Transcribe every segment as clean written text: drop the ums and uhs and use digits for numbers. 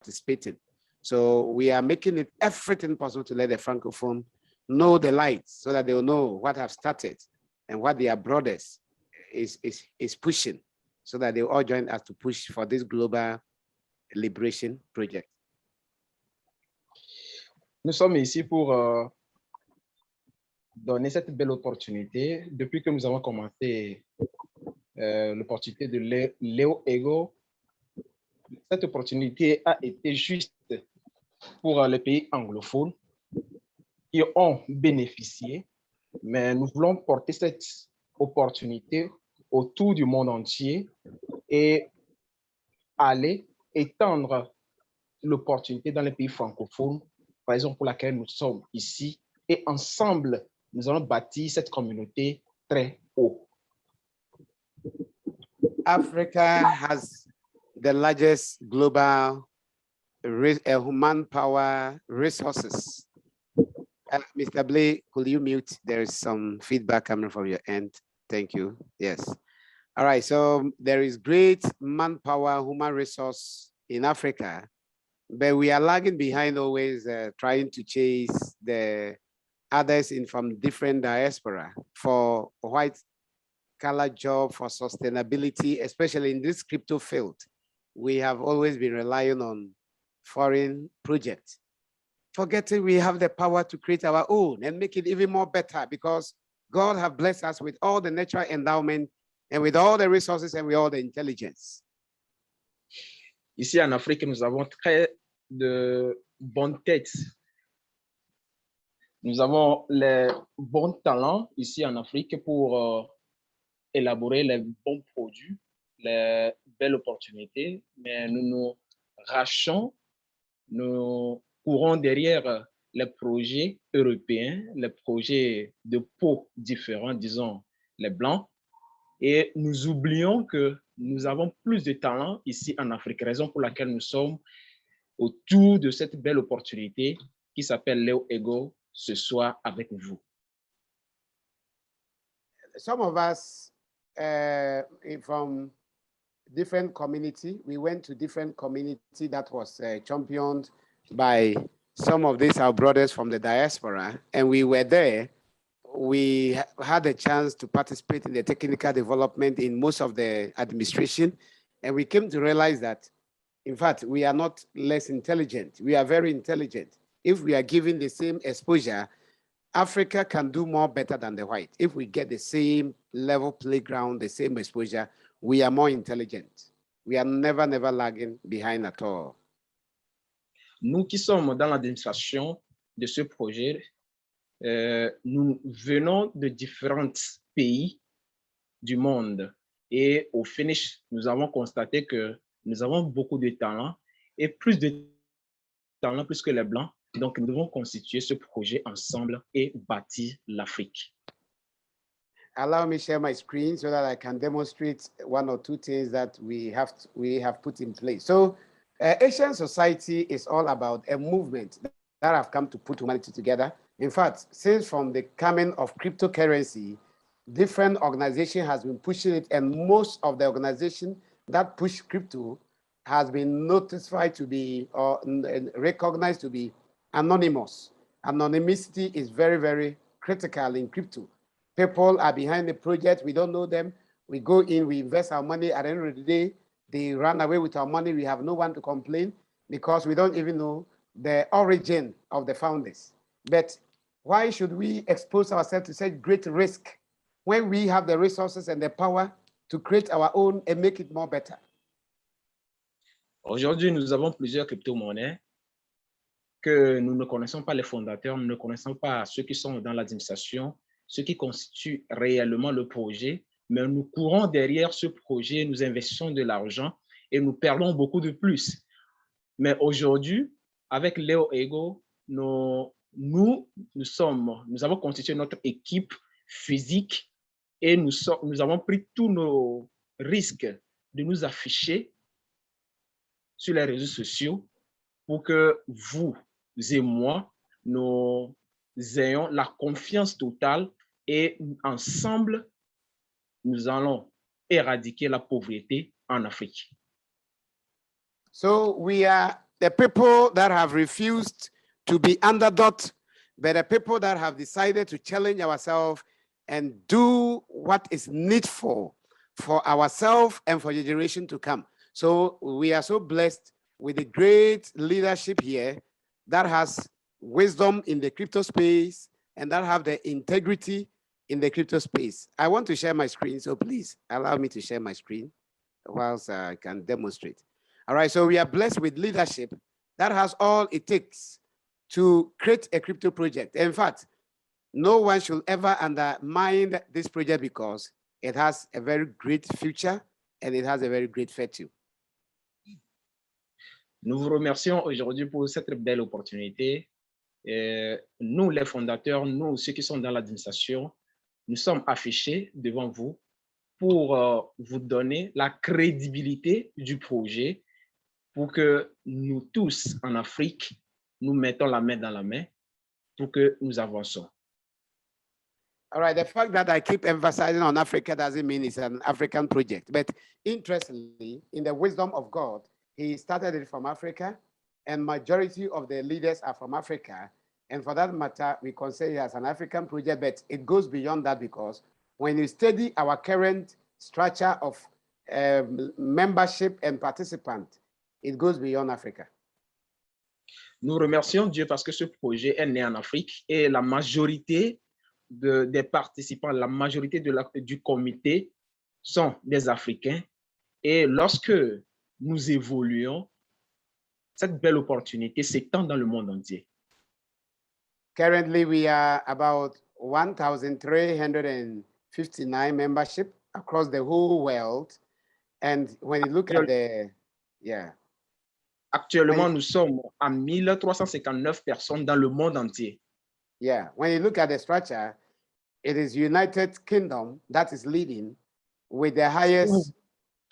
participating. So we are making it everything possible to let the Francophone know the light so that they will know what have started and what their brothers is pushing, so that they will all join us to push for this global liberation project. Nous sommes ici pour donner cette belle opportunité. Depuis que nous avons commencé l'opportunité de Léo Ego, cette opportunité a été juste pour les pays anglophones qui ont bénéficié, mais nous voulons porter cette opportunité autour du monde entier et aller étendre l'opportunité dans les pays francophones, raison pour laquelle nous sommes ici, et ensemble, nous allons bâtir cette communauté très haut. Africa has the largest global human power resources. Mr. Blake, could you mute? There is some feedback coming from your end. Thank you. Yes. All right. So there is great manpower, human resource in Africa, but we are lagging behind, always trying to chase the others from different diaspora for white collar job, for sustainability, especially in this crypto field. We have always been relying on foreign projects, forgetting we have the power to create our own and make it even more better, because God has blessed us with all the natural endowment and with all the resources and with all the intelligence. Ici en Afrique, nous avons très de bonnes têtes. Nous avons les bons talents ici en Afrique pour élaborer les bons produits, les belles opportunités, mais nous nous rachons, nous courons derrière les projets européens, les projets de peau différents, disons les blancs, et nous oublions que nous avons plus de talent ici en Afrique, raison pour laquelle nous sommes autour de cette belle opportunité qui s'appelle Léo Ego ce soir avec vous. Some of us from different community, we went to different community that was championed by some of these our brothers from the diaspora, and we were there. We had a chance to participate in the technical development in most of the administration, and we came to realize that, in fact, we are not less intelligent. We are very intelligent. If we are given the same exposure, Africa can do more better than the white. If we get the same level playground, the same exposure, we are more intelligent. We are never lagging behind at all. Nous qui sommes dans l'administration de ce projet, nous venons de différents pays du monde. Et au finish, nous avons constaté que nous avons beaucoup de talent et plus de talent plus que les Blancs. Donc, nous devons constituer ce projet ensemble et bâtir l'Afrique. Allow me to share my screen so that I can demonstrate one or two things that we have put in place. So, Asian society is all about a movement that have come to put humanity together. In fact, since from the coming of cryptocurrency, different organization has been pushing it, and most of the organization that push crypto has been notified to be or recognized to be anonymous. Anonymity is very critical in crypto. People are behind the project. We don't know them. We go in, we invest our money. At the end of the day, they run away with our money. We have no one to complain because we don't even know the origin of the founders. But why should we expose ourselves to such great risk when we have the resources and the power to create our own and make it more better? Aujourd'hui, nous avons plusieurs crypto-monnaies que nous ne connaissons pas les fondateurs, nous ne connaissons pas ceux qui sont dans l'administration, ceux qui constituent réellement le projet, mais nous courons derrière ce projet, nous investissons de l'argent et nous perdons beaucoup de plus. Mais aujourd'hui, avec Léo Ego, nous avons constitué notre équipe physique et nous avons pris tous nos risques de nous afficher sur les réseaux sociaux pour que vous et moi, nous ayons la confiance totale et ensemble, nous allons éradiquer la pauvreté en Afrique. So we are the people that have refused to be underdog, but the people that have decided to challenge ourselves and do what is needful for ourselves and for the generation to come. So we are so blessed with the great leadership here that has wisdom in the crypto space and that have the integrity in the crypto space. I want to share my screen, so please allow me to share my screen whilst I can demonstrate. All right, so we are blessed with leadership that has all it takes to create a crypto project. In fact, no one should ever undermine this project because it has a very great future and it has a very great future. Nous vous remercions aujourd'hui pour cette belle opportunité. Nous, les fondateurs, nous, ceux qui sont dans l'administration, nous sommes affichés devant vous pour vous donner la crédibilité du projet pour que nous tous en Afrique, nous mettons la main dans la main pour que nous avançons. All right, the fact that I keep emphasizing on Africa doesn't mean it's an African project, but interestingly, in the wisdom of God, he started it from Africa, and majority of the leaders are from Africa. And for that matter, we consider it as an African project, but it goes beyond that because when you study our current structure of membership and participant, it goes beyond Africa. Nous remercions Dieu parce que ce projet est né en Afrique et la majorité des participants, la majorité du comité sont des Africains. Et lorsque nous évoluons, cette belle opportunité s'étend dans le monde entier. Currently, we are about 1,359 membership across the whole world. And when you look at the, Actuellement, nous sommes à 1359 personnes dans le monde entier. Yeah, when you look at the structure, it is United Kingdom that is leading with the highest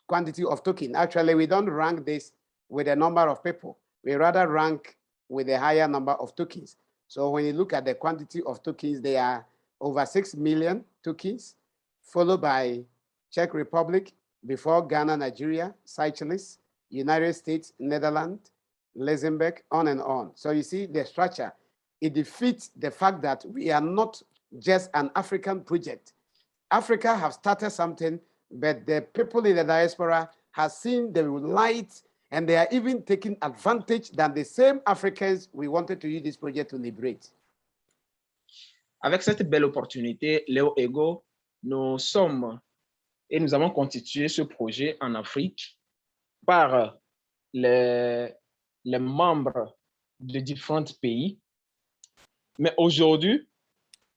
quantity of token. Actually, we don't rank this with the number of people. We rather rank with the higher number of tokens. So when you look at the quantity of tokens, they are over 6 million tokens, followed by Czech Republic, before Ghana, Nigeria, Seychelles, United States, Netherlands, Luxembourg, on and on. So you see the structure, it defeats the fact that we are not just an African project. Africa have started something, but the people in the diaspora have seen the light and they are even taking advantage than the same Africans we wanted to use this project to liberate. Avec cette belle opportunité, Léo Ego, nous sommes et nous avons constitué ce projet en Afrique par les membres de différents pays. Mais aujourd'hui,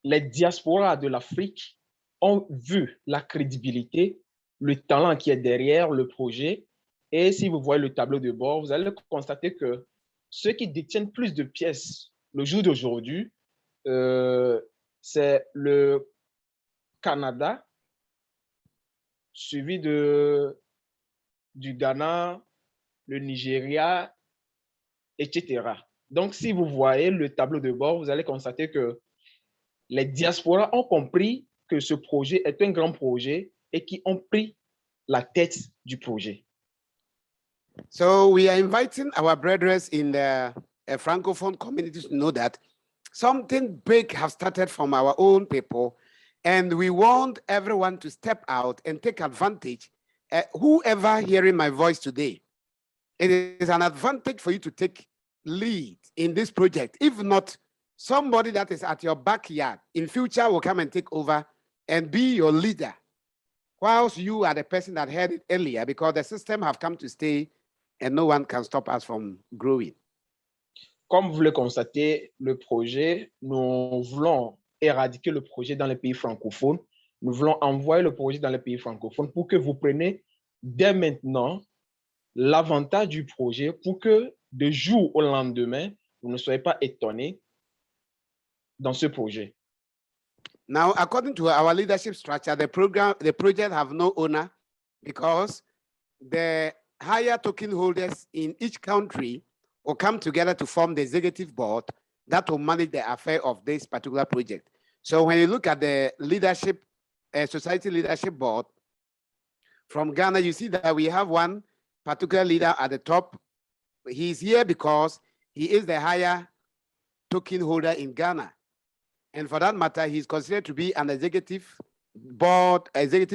les diasporas de l'Afrique ont vu la crédibilité, le talent qui est derrière le projet. Et si vous voyez le tableau de bord, vous allez constater que ceux qui détiennent plus de pièces le jour d'aujourd'hui, c'est le Canada, suivi du Ghana, le Nigeria, etc. Donc, si vous voyez le tableau de bord, vous allez constater que les diasporas ont compris que ce projet est un grand projet et qui ont pris la tête du projet. So we are inviting our brethren in the Francophone community to know that something big has started from our own people, and we want everyone to step out and take advantage. Whoever hearing my voice today, it is an advantage for you to take lead in this project. If not, somebody that is at your backyard in future will come and take over and be your leader, whilst you are the person that heard it earlier, because the system have come to stay and no one can stop us from growing. Comme vous le constatez, le projet, nous voulons éradiquer le projet dans les pays francophones. Nous voulons envoyer le projet dans les pays francophones pour que vous preniez dès maintenant l'avantage du projet pour que de jour au lendemain, vous ne soyez pas étonnés dans ce projet. Now, according to our leadership structure, the project have no owner because the higher token holders in each country will come together to form the executive board that will manage the affair of this particular project. So when you look at the leadership, society leadership board from Ghana, you see that we have one particular leader at the top, he's here because he is the higher token holder in Ghana. And for that matter, he's considered to be an executive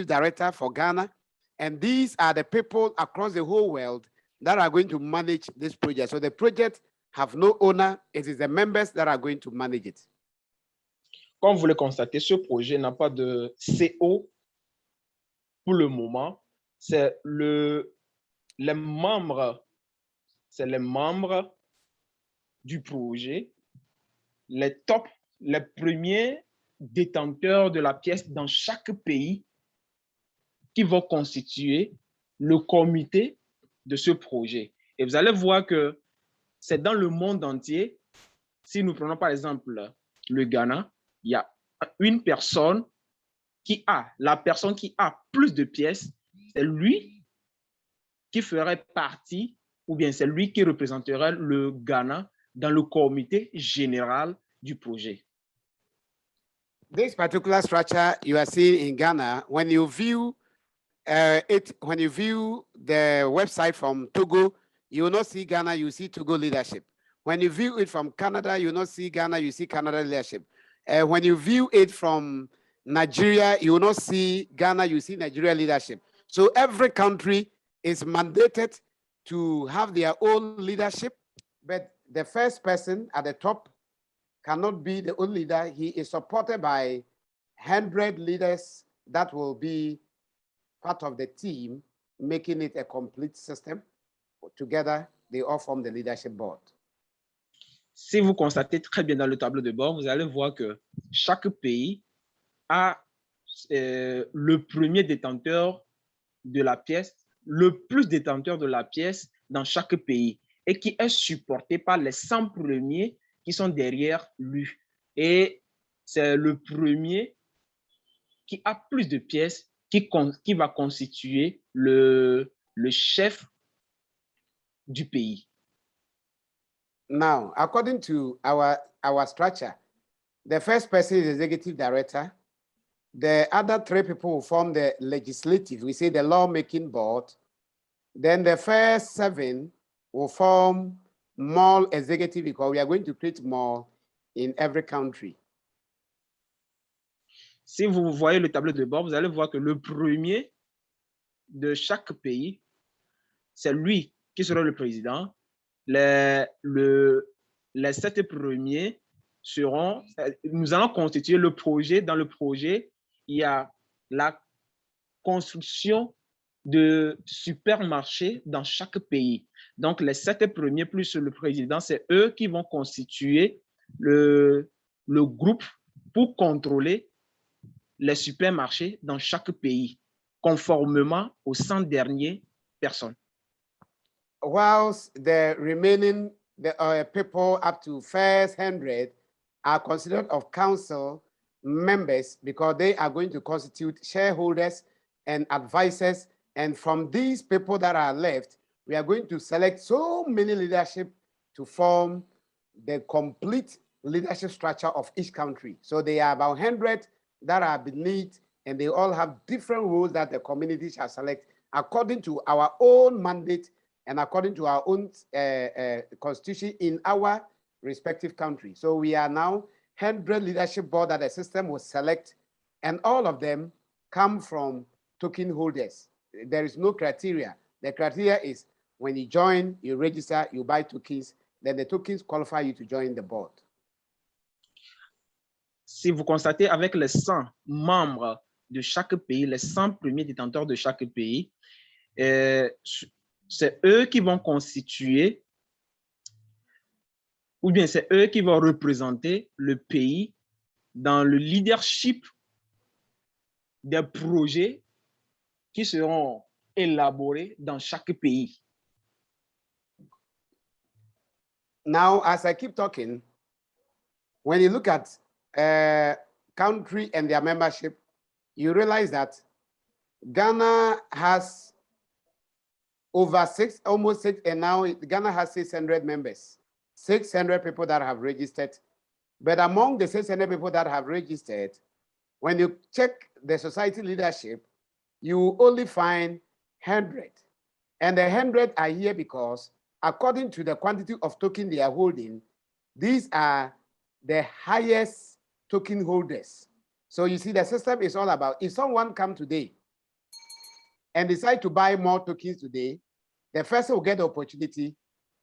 director for Ghana. And these are the people across the whole world that are going to manage this project. So the project have no owner. It is the members that are going to manage it. Comme vous le constatez, ce projet n'a pas de CO pour le moment. C'est les membres du projet, les premiers détenteurs de la pièce dans chaque pays qui vont constituer le comité de ce projet. Et vous allez voir que c'est dans le monde entier. Si nous prenons par exemple le Ghana, il y a une personne la personne qui a plus de pièces, c'est lui qui ferait partie, ou bien c'est lui qui représenterait le Ghana dans le comité général du projet. This particular structure you are seeing in Ghana, when you view when you view the website from Togo, you will not see Ghana, you see Togo leadership. When you view it from Canada, you will not see Ghana, you see Canada leadership. When you view it from Nigeria, you will not see Ghana, you see Nigeria leadership. So every country is mandated to have their own leadership, but the first person at the top cannot be the only leader. He is supported by 100 leaders that will be part of the team, making it a complete system. Together, they all form the leadership board. Si vous constatez très bien dans le tableau de bord, vous allez voir que chaque pays a le premier détenteur de la pièce, le plus détenteur de la pièce dans chaque pays, et qui est supporté par les 100 premiers qui sont derrière lui. Et c'est le premier qui a plus de pièces qui va constituer le chef du pays. Now, according to our structure, the first person is executive director. The other 3 people will form the legislative, we say the lawmaking board. Then the first 7 will form more executive, because we are going to create more in every country. Si vous voyez le tableau de bord, vous allez voir que le premier de chaque pays, c'est lui qui sera le président. Les 7 premiers seront, nous allons constituer le projet. Dans le projet, il y a la construction de supermarchés dans chaque pays. Donc, les 7 premiers plus le président, c'est eux qui vont constituer le groupe pour contrôler les supermarchés dans chaque pays, conformément aux 100 dernières personnes. Whilst the remaining people up to first 100 are considered of council members, because they are going to constitute shareholders and advisors. And from these people that are left, we are going to select so many leadership to form the complete leadership structure of each country. So they are about 100 that are beneath, and they all have different roles that the community shall select according to our own mandate and according to our own constitution in our respective country. So we are now 100 leadership board that the system will select, and all of them come from token holders. There is no criteria. The criteria is when you join, you register, you buy tokens, then the tokens qualify you to join the board. Si vous constatez avec les 100 membres de chaque pays, les 100 premiers détenteurs de chaque pays, c'est eux qui vont constituer, ou bien c'est eux qui vont représenter le pays dans le leadership des projets qui seront élaborés dans chaque pays. Now, as I keep talking, when you look at country and their membership, you realize that Ghana has over almost 6, and now Ghana has 600 members, 600 people that have registered. But among the 600 people that have registered, when you check the society leadership, you only find 100. And the 100 are here because according to the quantity of token they are holding, these are the highest token holders. So you see, the system is all about, if someone come today and decide to buy more tokens today, the first will get the opportunity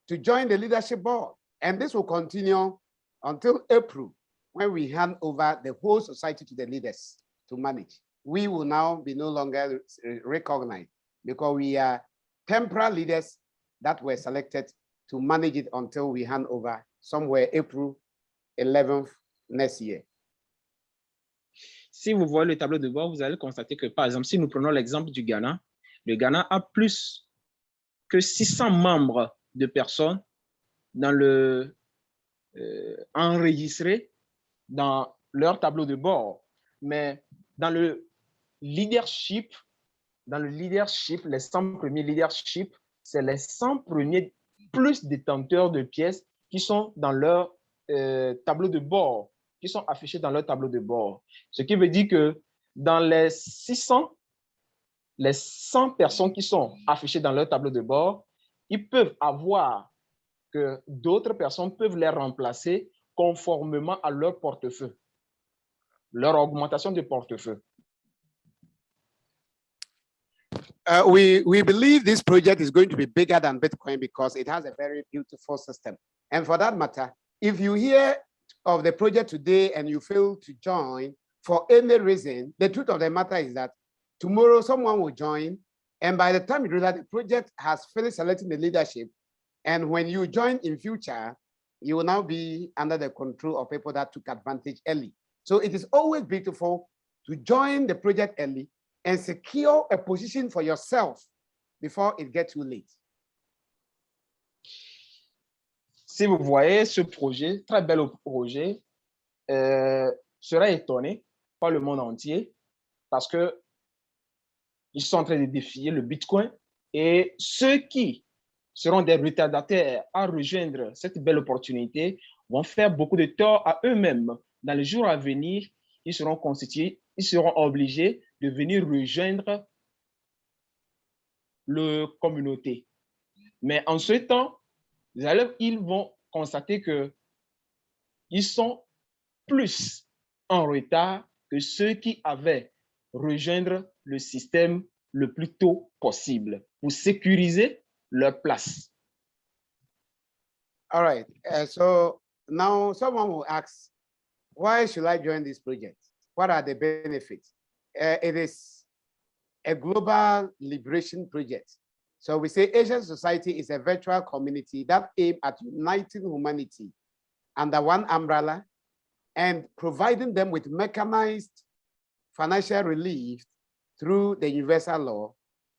to join the leadership board. And this will continue until April, when we hand over the whole society to the leaders to manage. We will now be no longer recognized because we are temporary leaders that were selected to manage it until we hand over somewhere April 11th next year. Si vous voyez le tableau de bord, vous allez constater que, par exemple, si nous prenons l'exemple du Ghana, le Ghana a plus que 600 membres de personnes dans le, enregistrés dans leur tableau de bord. Mais dans le leadership, les 100 premiers leaderships, c'est les 100 premiers plus détenteurs de pièces qui sont dans leur tableau de bord, qui sont affichés dans leur tableau de bord. Ce qui veut dire que dans les 600, les 100 personnes qui sont affichées dans leur tableau de bord, ils peuvent avoir que d'autres personnes peuvent les remplacer conformément à leur portefeuille, leur augmentation de portefeuille. We believe this project is going to be bigger than Bitcoin because it has a very beautiful system. And for that matter, if you hear of the project today and you fail to join for any reason, the truth of the matter is that tomorrow someone will join. And by the time you do that, the project has finished selecting the leadership. And when you join in future, you will now be under the control of people that took advantage early. So it is always beautiful to join the project early and secure a position for yourself before it gets too late. Si vous voyez ce projet, très bel projet, sera étonné par le monde entier parce que ils sont en train de défier le Bitcoin et ceux qui seront des retardataires à rejoindre cette belle opportunité vont faire beaucoup de tort à eux-mêmes. Dans les jours à venir, ils seront constitués, ils seront obligés de venir rejoindre la communauté. Mais en ce temps, ils vont constater qu'ils sont plus en retard que ceux qui avaient rejoindre le système le plus tôt possible pour sécuriser leur place. All right. So now someone will ask, why should I join this project? What are the benefits? It is a global liberation project. So we say Asian Society is a virtual community that aims at uniting humanity under one umbrella and providing them with mechanized financial relief through the universal law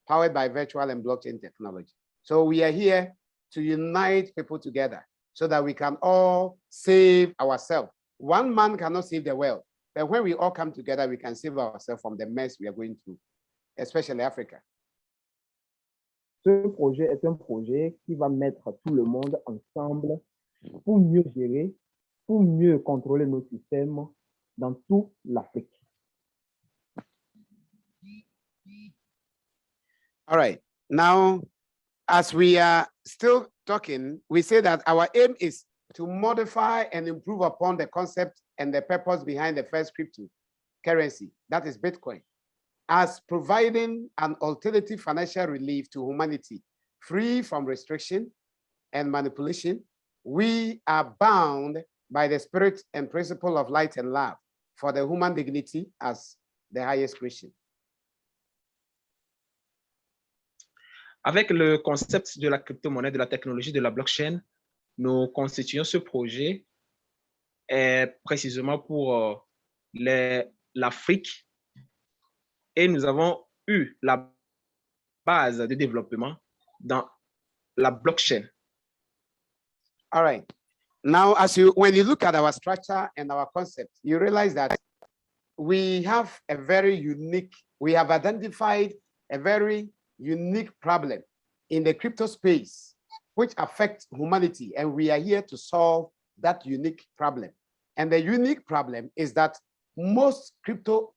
powered by virtual and blockchain technology. So we are here to unite people together so that we can all save ourselves. One man cannot save the world, but when we all come together, we can save ourselves from the mess we are going through, especially Africa. Ce projet est un projet qui va mettre tout le monde ensemble pour mieux gérer, pour mieux contrôler nos systèmes dans toute l'Afrique. All right. Now, as we are still talking, we say that our aim is to modify and improve upon the concept and the purpose behind the first cryptocurrency, that is Bitcoin, as providing an alternative financial relief to humanity, free from restriction and manipulation. We are bound by the spirit and principle of light and love for the human dignity as the highest creation. Avec le concept de la crypto-monnaie, de la technologie de la blockchain, nous constituons ce projet précisément pour l'Afrique et nous avons eu la base de développement dans la blockchain. All right. Now, when you look at our structure and our concept, you realize that we have identified a very unique problem in the crypto space, which affects humanity, and we are here to solve that unique problem. And the unique problem is that most crypto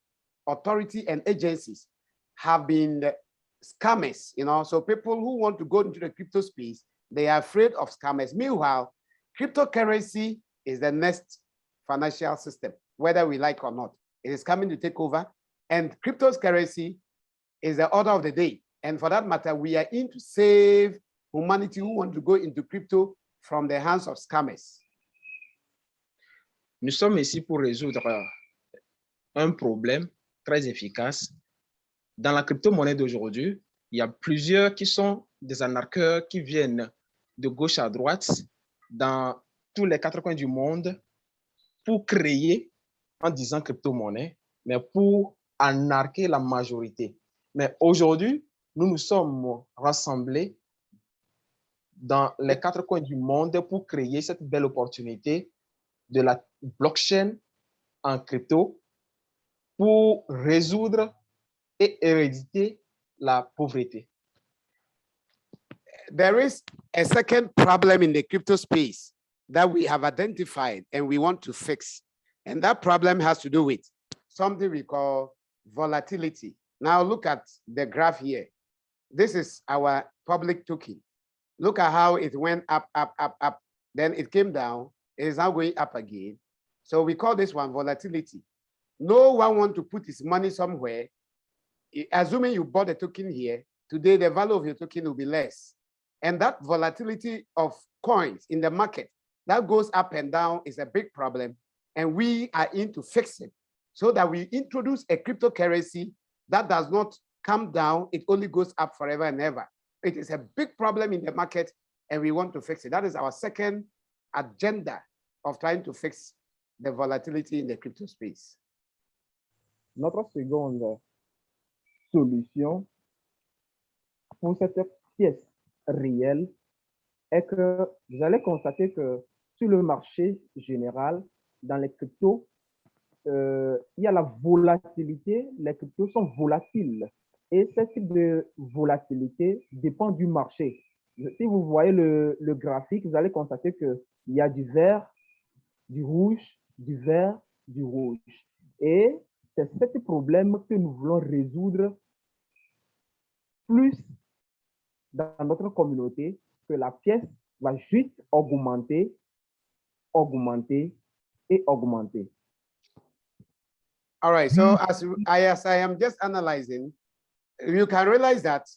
authority and agencies have been scammers, so people who want to go into the crypto space, They are afraid of scammers. Meanwhile, cryptocurrency is the next financial system, whether we like or not. It is coming to take over, and cryptocurrency is the order of the day. And for that matter, we are in to save humanity who want to go into crypto from the hands of scammers. Nous sommes ici pour résoudre un problème très efficace. Dans la crypto-monnaie d'aujourd'hui, il y a plusieurs qui sont des arnaqueurs qui viennent de gauche à droite dans tous les quatre coins du monde pour créer, en disant crypto-monnaie, mais pour arnaquer la majorité. Mais aujourd'hui, nous nous sommes rassemblés dans les quatre coins du monde pour créer cette belle opportunité de la blockchain en crypto pour résoudre et héréditer la pauvreté. There is a second problem in the crypto space that we have identified and we want to fix. And that problem has to do with something we call volatility. Now look at the graph here. This is our public token. Look at how it went up, up, up, up. Then it came down. It is now going up again. So we call this one volatility. No one wants to put his money somewhere. Assuming you bought a token here, today the value of your token will be less. And that volatility of coins in the market that goes up and down is a big problem. And we are in to fix it so that we introduce a cryptocurrency that does not come down. It only goes up forever and ever. It is a big problem in the market and we want to fix it. That is our second agenda of trying to fix the volatility in the crypto space. Notre seconde solution pour cette pièce réelle est que vous allez constater que sur le marché général, dans les cryptos, il y a la volatilité, les cryptos sont volatiles. Et ce type de volatilité dépend du marché. Si vous voyez le graphique, vous allez constater qu'il y a du vert, du rouge, du vert, du rouge. Et c'est ce problème que nous voulons résoudre plus dans notre communauté, que la pièce va juste augmenter, augmenter et augmenter. All right, so as I am just analyzing, you can realize that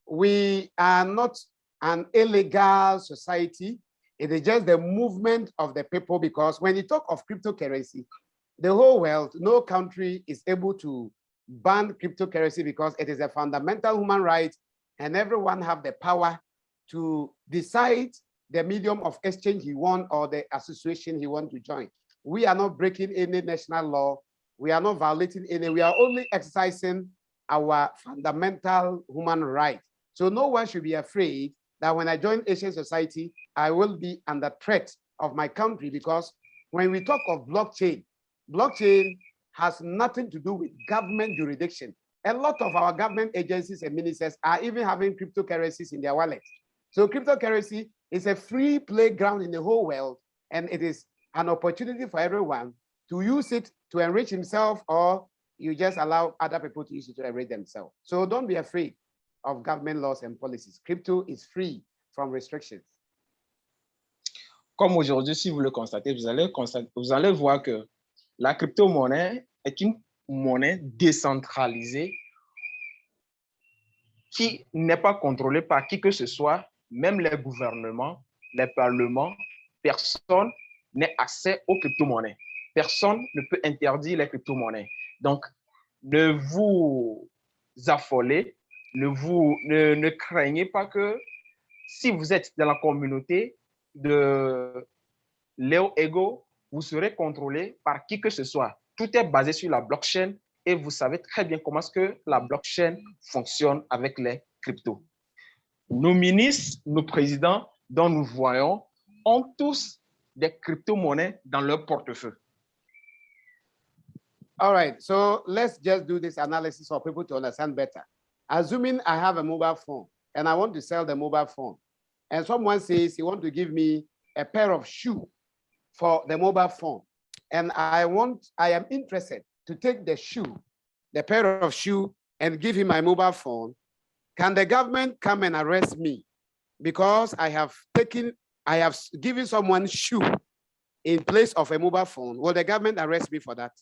we are not an illegal society. It is just the movement of the people, because when you talk of cryptocurrency, the whole world, no country is able to ban cryptocurrency because it is a fundamental human right and everyone have the power to decide the medium of exchange he wants or the association he wants to join. We are not breaking any national law. We are not violating any, we are only exercising our fundamental human right. So no one should be afraid that when I join Asian Society, I will be under threat of my country, because when we talk of blockchain, blockchain has nothing to do with government jurisdiction. A lot of our government agencies and ministers are even having cryptocurrencies in their wallets. So cryptocurrency is a free playground in the whole world, and it is an opportunity for everyone to use it to enrich himself, or you just allow other people to use it to enrich themselves. So don't be afraid of government laws and policies. Crypto is free from restrictions. Comme aujourd'hui, si vous le constatez, vous allez voir que la crypto-monnaie est une monnaie décentralisée qui n'est pas contrôlée par qui que ce soit, même les gouvernements, les parlements. Personne n'a accès aux crypto-monnaies. Personne ne peut interdire les crypto-monnaies. Donc, ne vous affolez, ne craignez pas que si vous êtes dans la communauté de Leo Ego, vous serez contrôlé par qui que ce soit. Tout est basé sur la blockchain et vous savez très bien comment est-ce que la blockchain fonctionne avec les cryptos. Nos ministres, nos présidents dont nous voyons ont tous des crypto-monnaies dans leur portefeuille. All right, so let's just do this analysis for people to understand better. Assuming I have a mobile phone and I want to sell the mobile phone, and someone says he wants to give me a pair of shoes for the mobile phone, and I am interested to take the pair of shoes and give him my mobile phone, can the government come and arrest me because I have given someone shoe in place of a mobile phone, will the government arrest me for that?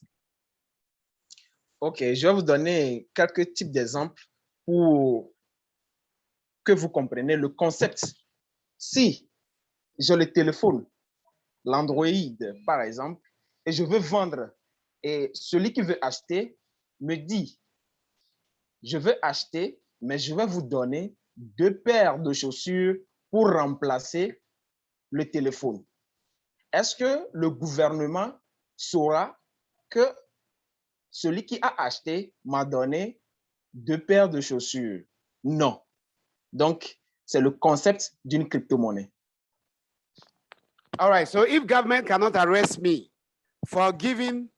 OK, je vais vous donner quelques types d'exemples pour que vous compreniez le concept. Si je le téléphone, l'Android par exemple, et je veux vendre, et celui qui veut acheter me dit, je veux acheter, mais je vais vous donner 2 paires de chaussures pour remplacer le téléphone. Est-ce que le gouvernement saura que celui qui a acheté m'a donné 2 paires de chaussures? Non. Donc, c'est le concept d'une crypto-monnaie. All right, so if government cannot arrest me for giving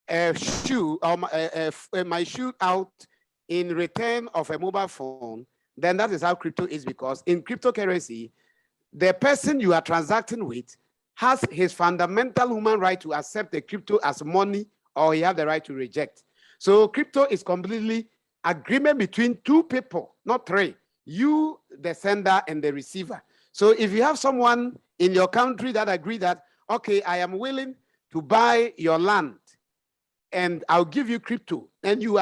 a shoe or my shoe out in return of a mobile phone, then that is how crypto is, because in cryptocurrency, the person you are transacting with has his fundamental human right to accept the crypto as money, or he has the right to reject. So crypto is completely agreement between 2 people, not 3. You, the sender, and the receiver. So if you have someone in your country that agree that, okay, I am willing to buy your land and I'll give you crypto, and you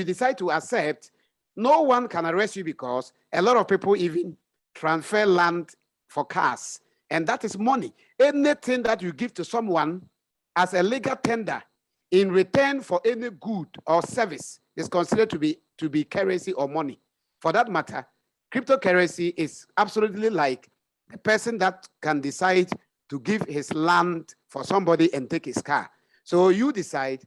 decide to accept, no one can arrest you, because a lot of people even transfer land for cash, and that is money. Anything that you give to someone as a legal tender in return for any good or service is considered to be currency or money. For that matter, cryptocurrency is absolutely like a person that can decide to give his land for somebody and take his car. So you decide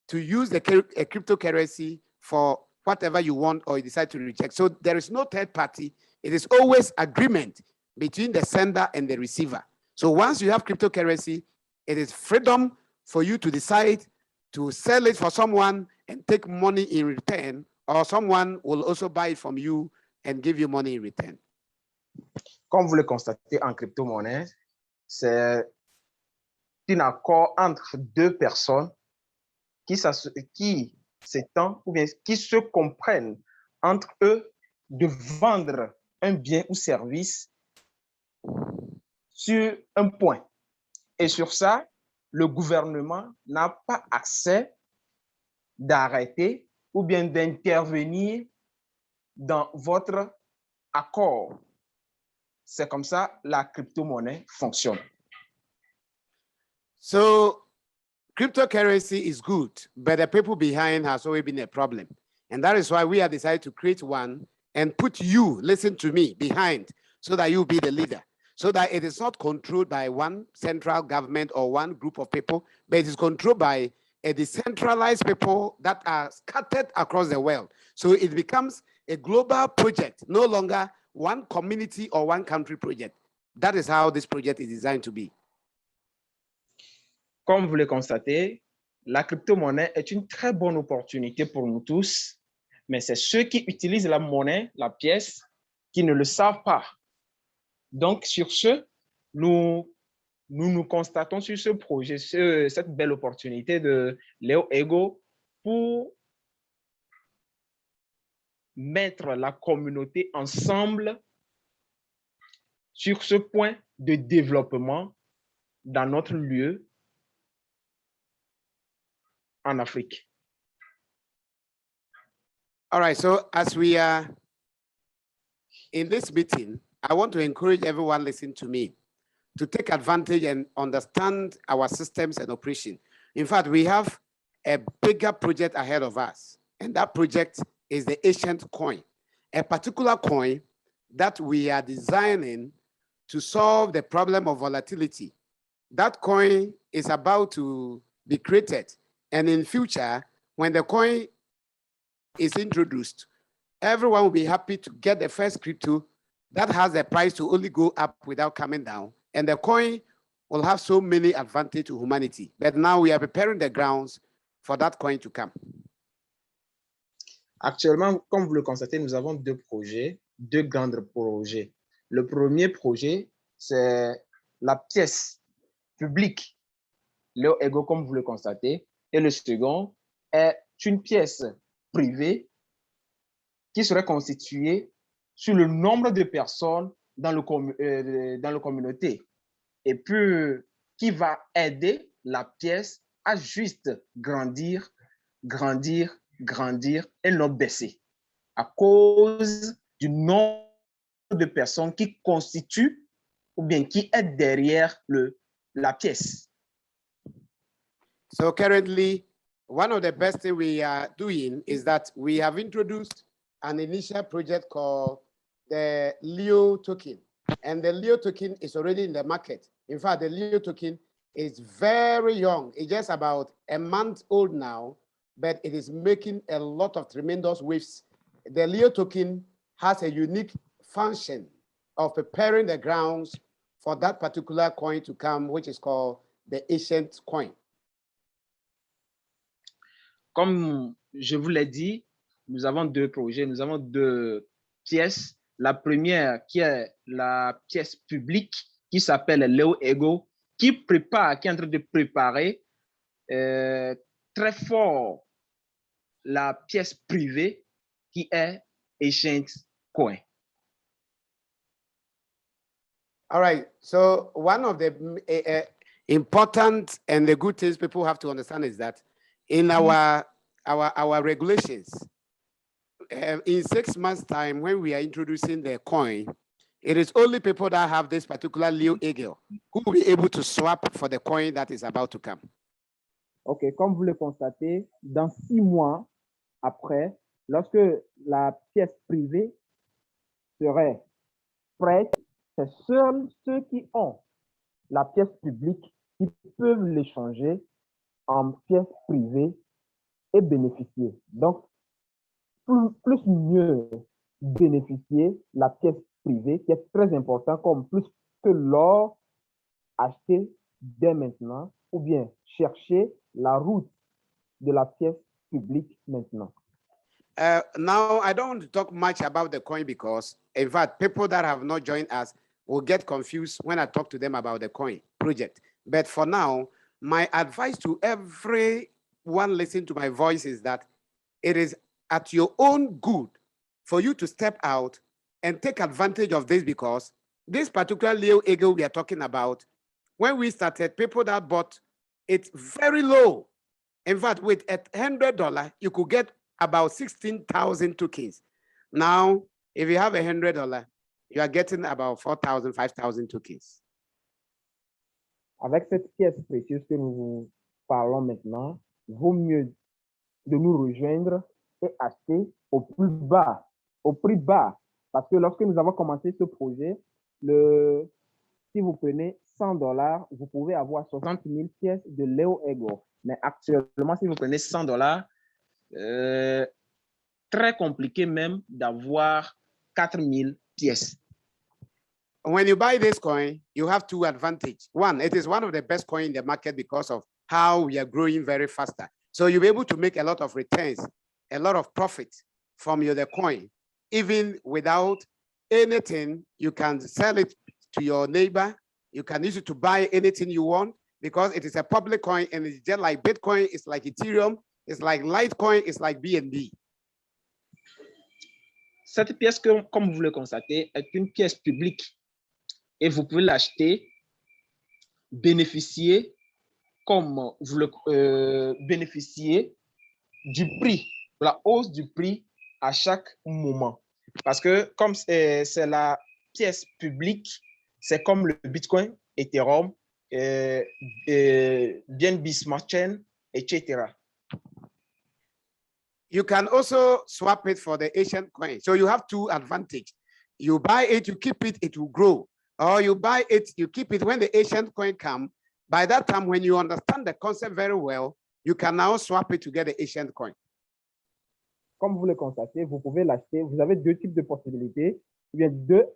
to use a cryptocurrency for whatever you want, or you decide to reject. So there is no third party. It is always agreement between the sender and the receiver. So once you have cryptocurrency, it is freedom for you to decide to sell it for someone and take money in return, or someone will also buy it from you and give you money in return. Comme vous le constatez en crypto-monnaie, c'est un accord entre 2 personnes qui s'étendent ou bien qui se comprennent entre eux de vendre un bien ou service sur un point. Et sur ça, le gouvernement n'a pas accès d'arrêter ou bien d'intervenir dans votre accord. C'est comme ça la crypto-monnaie fonctionne. So cryptocurrency is good, but the people behind has always been a problem. And that is why we have decided to create one and put you, listen to me, behind, so that you be the leader, so that it is not controlled by one central government or one group of people, but it is controlled by a decentralized people that are scattered across the world. So it becomes a global project, no longer one community or one country project. That is how this project is designed to be. Comme vous le constatez, la crypto-monnaie est une très bonne opportunité pour nous tous, mais c'est ceux qui utilisent la monnaie, la pièce, qui ne le savent pas. Donc, sur ce, nous constatons sur ce projet, cette belle opportunité de Léo Ego pour mettre la communauté ensemble sur ce point de développement dans notre lieu en Afrique. All right, so as we are in this meeting, I want to encourage everyone listening to me to take advantage and understand our systems and operation. In fact, we have a bigger project ahead of us, and that project is the ancient coin, a particular coin that we are designing to solve the problem of volatility. That coin is about to be created, and in future, when the coin is introduced, everyone will be happy to get the first crypto that has a price to only go up without coming down. And the coin will have so many advantages to humanity. But now we are preparing the grounds for that coin to come. Actuellement, comme vous le constatez, nous avons 2 projets, 2 grands projets. Le premier projet, c'est la pièce publique, Léo Ego, comme vous le constatez. Et le second est une pièce privée qui serait constituée sur le nombre de personnes dans le communauté et puis qui va aider la pièce à juste grandir, grandir, grandir et non baisser à cause du nombre de personnes qui constituent ou bien qui est derrière la pièce. So currently, one of the best things we are doing is that we have introduced an initial project called the Leo token. And the Leo token is already in the market. In fact, the Leo token is very young. It's just about a month old now, but it is making a lot of tremendous waves. The Leo token has a unique function of preparing the grounds for that particular coin to come, which is called the ancient coin. Comme je vous l'ai dit, nous avons deux projets, nous avons deux pièces. La première qui est la pièce publique qui s'appelle Leo Ego, qui est en train de préparer très fort la pièce privée qui est Ancient Coin. All right. So one of the important and the good things people have to understand is that in our regulations, in 6 months' time, when we are introducing the coin, it is only people that have this particular Leo Eagle who will be able to swap for the coin that is about to come. OK, comme vous le constatez, dans 6 mois après, lorsque la pièce privée serait prête, c'est seuls ceux qui ont la pièce publique qui peuvent l'échanger en pièce privée et bénéficier. Donc, plus mieux bénéficier la pièce privée, qui est très important, comme plus que l'or acheté dès maintenant, ou bien chercher la route de la pièce publique maintenant. Now, I don't want to talk much about the coin because, in fact, people that have not joined us will get confused when I talk to them about the coin project. But for now, my advice to everyone listening to my voice is that it is at your own good for you to step out and take advantage of this, because this particular Leo Eagle we are talking about, when we started, people that bought it very low. In fact, with $100, you could get about 16,000 tokens. Now, if you have $100, you are getting about 4,000, 5,000 tokens. Avec cette pièce précieuse que nous parlons maintenant, il vaut mieux de nous rejoindre et acheter au prix bas. Parce que lorsque nous avons commencé ce projet, si vous prenez $100, vous pouvez avoir 60 000 pièces de Leo Ego. Mais actuellement, si vous prenez $100, très compliqué même d'avoir 4,000 pièces. When you buy this coin, you have two advantages. One, it is one of the best coins in the market because of how we are growing very faster. So you'll be able to make a lot of returns, a lot of profit from the coin. Even without anything, you can sell it to your neighbor. You can use it to buy anything you want because it is a public coin, and it's just like Bitcoin, it's like Ethereum, it's like Litecoin, it's like BNB. Cette pièce, comme vous le constatez, est une pièce publique et vous pouvez l'acheter, bénéficier comme vous le bénéficiez du prix, de la hausse du prix à chaque moment. Parce que comme c'est la pièce publique, c'est comme le Bitcoin, Ethereum, BNB Smart Chain, etc. You can also swap it for the ancient coin. So you have two advantages. You buy it, you keep it, it will grow. Or you buy it, you keep it. When the ancient coin comes, by that time, when you understand the concept very well, you can now swap it to get the ancient coin. Comme vous le constatez, vous pouvez l'acheter. Vous avez deux types de possibilités. Il y a deux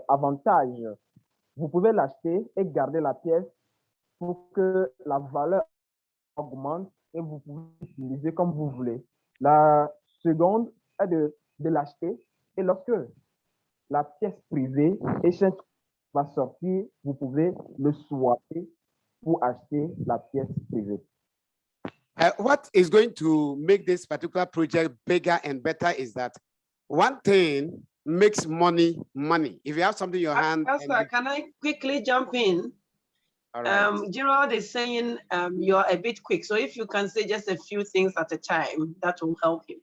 avantages. Vous pouvez l'acheter et garder la pièce pour que la valeur augmente et vous pouvez l'utiliser comme vous voulez. La seconde est de l'acheter et lorsque la pièce privée échange va sortir, vous pouvez le swapper pour acheter la pièce privée. What is going to make this particular project bigger and better is that one thing makes money money. If you have something in your hand, and Pastor, can I quickly jump in? all right. Gerald is saying you're a bit quick. So if you can say just a few things at a time, that will help you.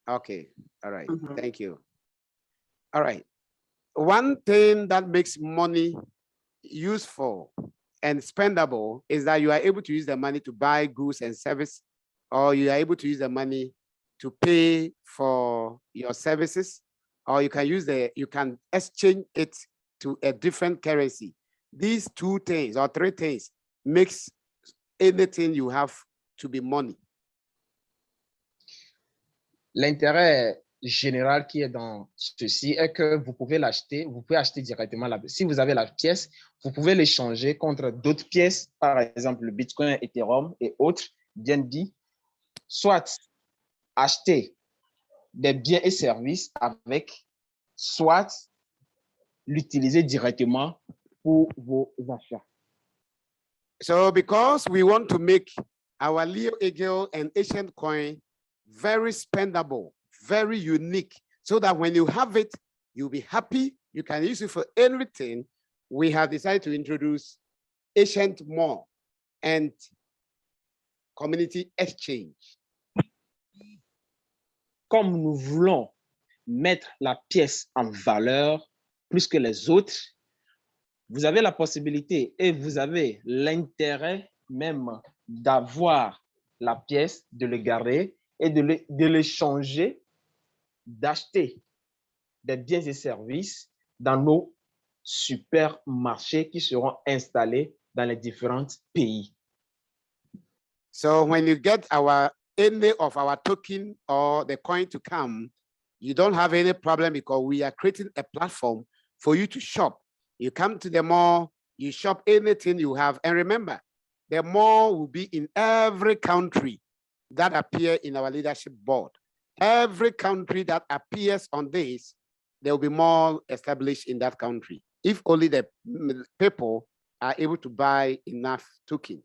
Okay. All right. Mhm. Thank you. All right. One thing that makes money useful and spendable is that you are able to use the money to buy goods and service, or you are able to use the money to pay for your services, or you can exchange it to a different currency. These two things or three things makes anything you have to be money. L'intérêt général qui est dans ceci est que vous pouvez l'acheter, vous pouvez acheter directement la pièce. Si vous avez la pièce, vous pouvez l'échanger contre d'autres pièces, par exemple le Bitcoin, Ethereum et autres, bien dit, soit acheter des biens et services avec, soit l'utiliser directement pour vos achats. So because we want to make our Leo Eagle and Ancient Coin very spendable, very unique, so that when you have it, you'll be happy, you can use it for everything, we have decided to introduce Ancient More and Community Exchange. Comme nous voulons mettre la pièce en valeur plus que les autres, vous avez la possibilité et vous avez l'intérêt même d'avoir la pièce, de le garder et de l'échanger, d'acheter des biens et services dans nos supermarchés qui seront installés dans les différents pays. So when you get any of our token or the coin to come, you don't have any problem because we are creating a platform for you to shop. You come to the mall, you shop anything you have. And remember, the mall will be in every country that appear in our leadership board. Every country that appears on this, there will be mall established in that country. If only the people are able to buy enough token.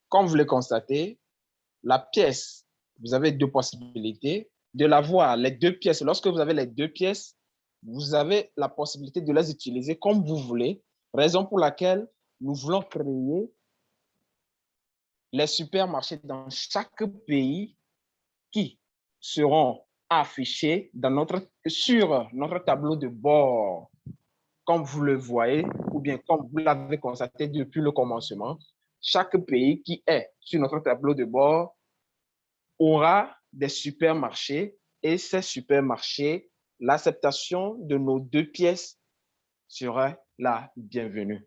Comme vous le constatez, la pièce, vous avez deux possibilités de l'avoir, les deux pièces. Lorsque vous avez les deux pièces, vous avez la possibilité de les utiliser comme vous voulez, raison pour laquelle nous voulons créer les supermarchés dans chaque pays qui seront affichés sur notre tableau de bord. Comme vous le voyez, ou bien comme vous l'avez constaté depuis le commencement, chaque pays qui est sur notre tableau de bord aura des supermarchés et ces supermarchés, l'acceptation de nos deux pièces serait la bienvenue.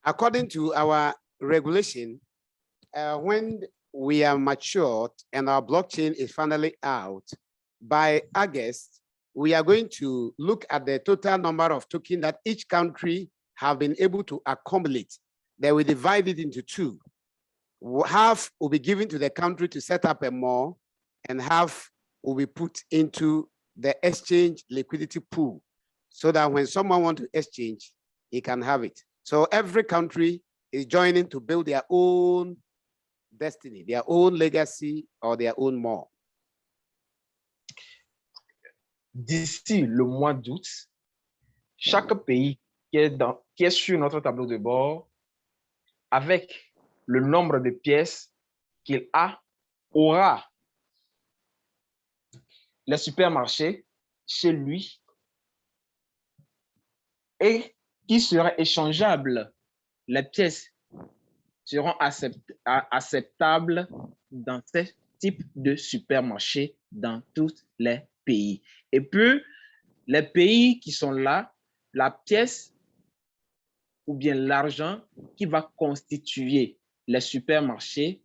According to our regulation, when we are matured and our blockchain is finally out, by August, we are going to look at the total number of tokens that each country have been able to accumulate. Then we divide it into two. Half will be given to the country to set up a mall, and half will be put into the exchange liquidity pool, so that when someone wants to exchange, he can have it. So every country is joining to build their own destiny, their own legacy, or their own mall. D'ici le mois d'août, chaque pays qui est sur notre tableau de bord, avec le nombre de pièces qu'il a, aura les supermarchés chez lui et qui sera échangeable. Les pièces seront acceptables dans ce type de supermarché dans tous les pays. Et puis, les pays qui sont là, la pièce ou bien l'argent qui va constituer les supermarchés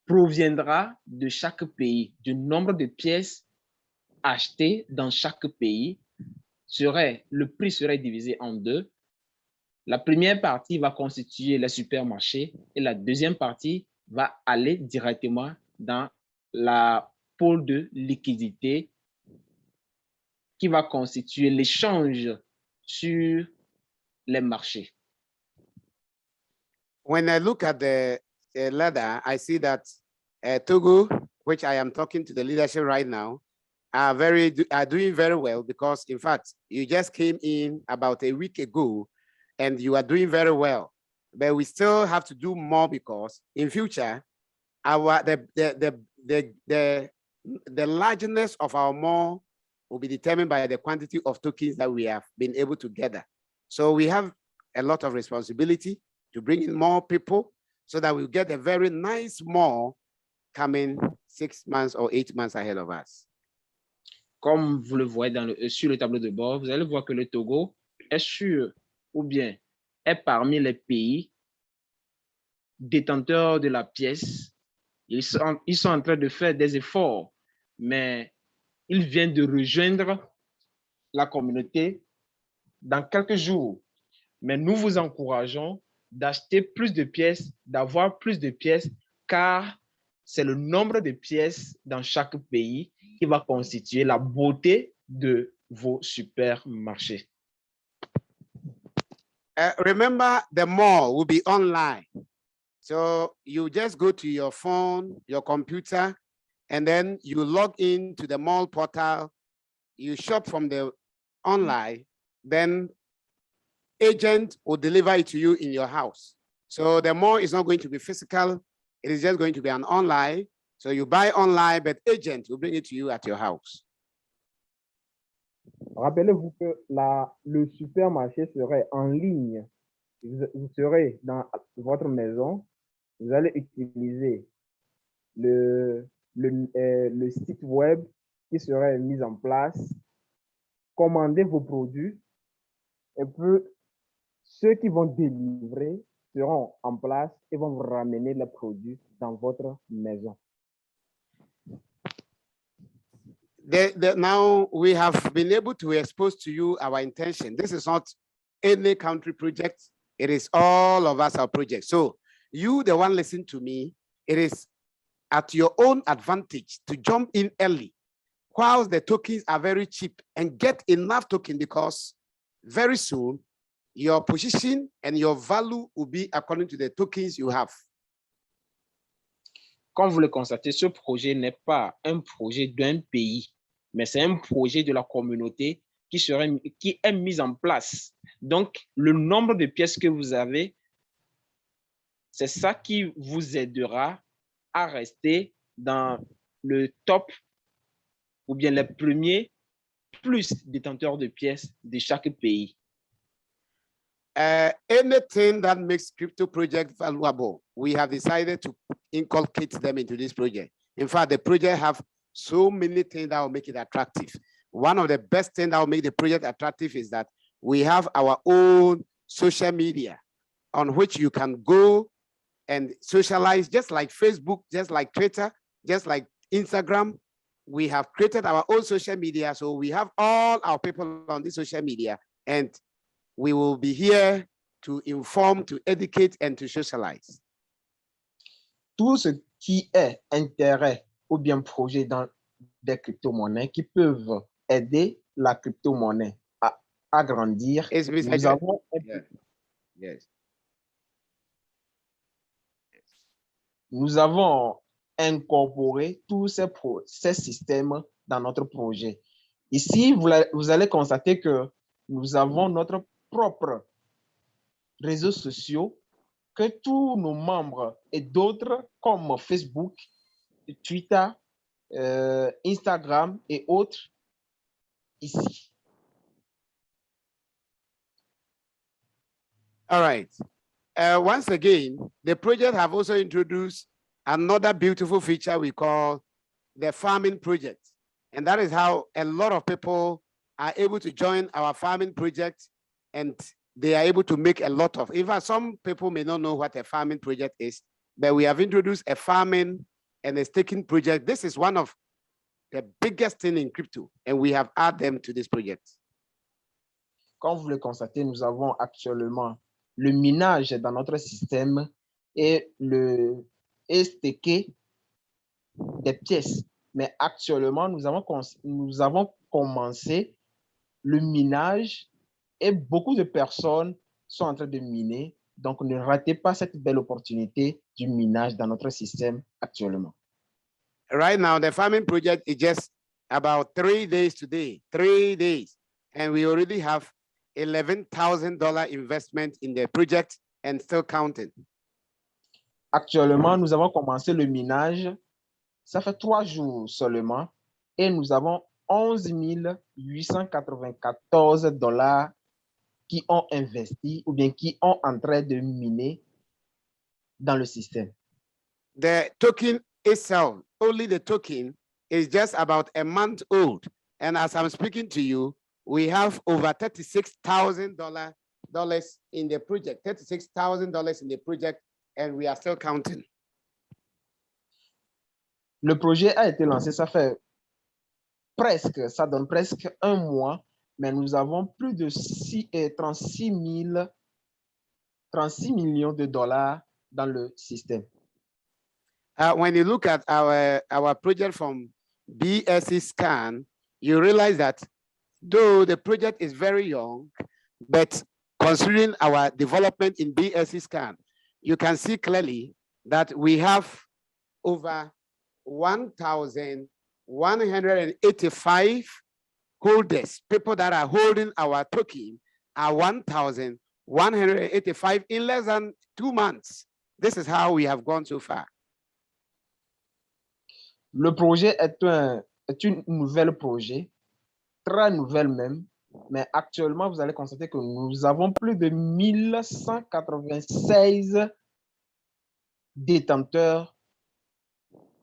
proviendra de chaque pays. Du nombre de pièces achetées dans chaque pays, le prix serait divisé en deux. La première partie va constituer les supermarchés et la deuxième partie va aller directement dans la pôle de liquidité qui va constituer l'échange sur les marchés. When I look at the ladder, I see that Togo, which I am talking to the leadership right now, are doing very well, because in fact, you just came in about a week ago and you are doing very well. But we still have to do more, because in future, the largeness of our mall will be determined by the quantity of tokens that we have been able to gather. So we have a lot of responsibility to bring in more people so that we'll get a very nice mall coming 6 months or 8 months ahead of us. Comme vous le voyez sur le tableau de bord, vous allez voir que le Togo est sûr, ou bien est parmi les pays détenteurs de la pièce. Ils sont en train de faire des efforts, mais ils viennent de rejoindre la communauté dans quelques jours. Mais nous vous encourageons d'acheter plus de pièces, d'avoir plus de pièces, car c'est le nombre de pièces dans chaque pays qui va constituer la beauté de vos supermarchés. Remember, the mall will be online. So you just go to your phone, your computer, and then you log in to the mall portal. You shop from the online, then agent will deliver it to you in your house. So the mall is not going to be physical. It is just going to be an online. So you buy online, but agent will bring it to you at your house. Rappelez-vous que le supermarché serait en ligne. Vous serez dans votre maison. Vous allez utiliser le site web qui serait mis en place. Commandez vos produits. Et puis, ceux qui vont délivrer seront en place et vont vous ramener les produits dans votre maison. Now we have been able to expose to you our intention. This is not any country project. It is all of us, our project. So you, the one listening to me, it is at your own advantage to jump in early whilst the tokens are very cheap, and get enough token, because very soon your position and your value will be according to the tokens you have. Comme vous le constatez, ce projet n'est pas un projet d'un pays, mais c'est un projet de la communauté qui est mis en place. Donc, le nombre de pièces que vous avez, c'est ça qui vous aidera à rester dans le top ou bien les premiers plus détenteurs de pièces de chaque pays. Anything that makes crypto project valuable, we have decided to inculcate them into this project. In fact, the project have so many things that will make it attractive. One of the best things that will make the project attractive is that we have our own social media on which you can go and socialize, just like Facebook, just like Twitter, just like Instagram. We have created our own social media. So we have all our people on this social media, and we will be here to inform, to educate, and to socialize. Tout ce qui est intérêt ou bien projet dans des crypto-monnaies qui peuvent aider la crypto-monnaie à grandir. Nous avons incorporé tous ces systèmes dans notre projet. Ici, vous allez constater que nous avons notre propre réseaux sociaux que tous nos membres et d'autres comme Facebook, Twitter, Instagram et autres ici. All right. Once again, the project have also introduced another beautiful feature we call the farming project. And that is how a lot of people are able to join our farming project, and they are able to make a lot of. In fact, some people may not know what a farming project is, but we have introduced a farming and a staking project. This is one of the biggest thing in crypto, and we have added them to this project. Comme vous le constatez, nous avons actuellement le minage dans notre système et staker des pièces. Mais actuellement, nous avons commencé le minage et beaucoup de personnes sont en train de miner. Donc, ne ratez pas cette belle opportunité du minage dans notre système actuellement. Right now, the farming project is just about 3 days today, 3 days, and we already have $11,000 investment in the project and still counting. Actuellement, nous avons commencé le minage. Ça fait 3 jours seulement et nous avons 11 894 $ qui ont investi ou bien qui ont en train de miner dans le système. The token itself, only the token, is just about a month old. And as I'm speaking to you, we have over $36,000 in the project, $36,000 in the project, and we are still counting. Le projet a été lancé, ça donne presque 1 mois, mais nous avons plus de 36 millions de dollars dans le système. When you look at our project from BSC Scan, you realize that though the project is very young, but considering our development in BSC Scan, you can see clearly that we have over 1,185 holders. People that are holding our token are 1,185 in less than 2 months. This is how we have gone so far. Le projet est une nouvelle projet, très nouvelle même, mais actuellement, vous allez constater que nous avons plus de 1196 détenteurs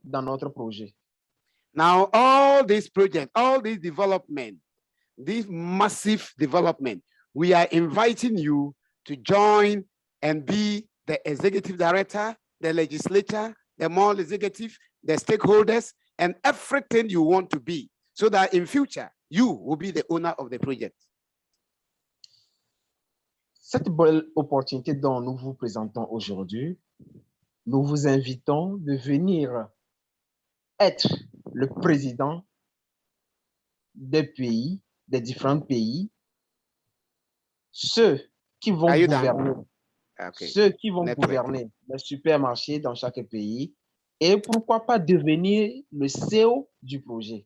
dans notre projet. Now, all these projects, all these development, this massive development, we are inviting you to join and be the executive director, the legislature, the mall executive, the stakeholders, and everything you want to be, so that in future, you will be the owner of the project. Cette belle opportunité dont nous vous présentons aujourd'hui, nous vous invitons de venir être le président des pays, des différents pays, ceux qui vont gouverner, ceux qui vont gouverner les supermarchés dans chaque pays, et pourquoi pas devenir le CEO du projet.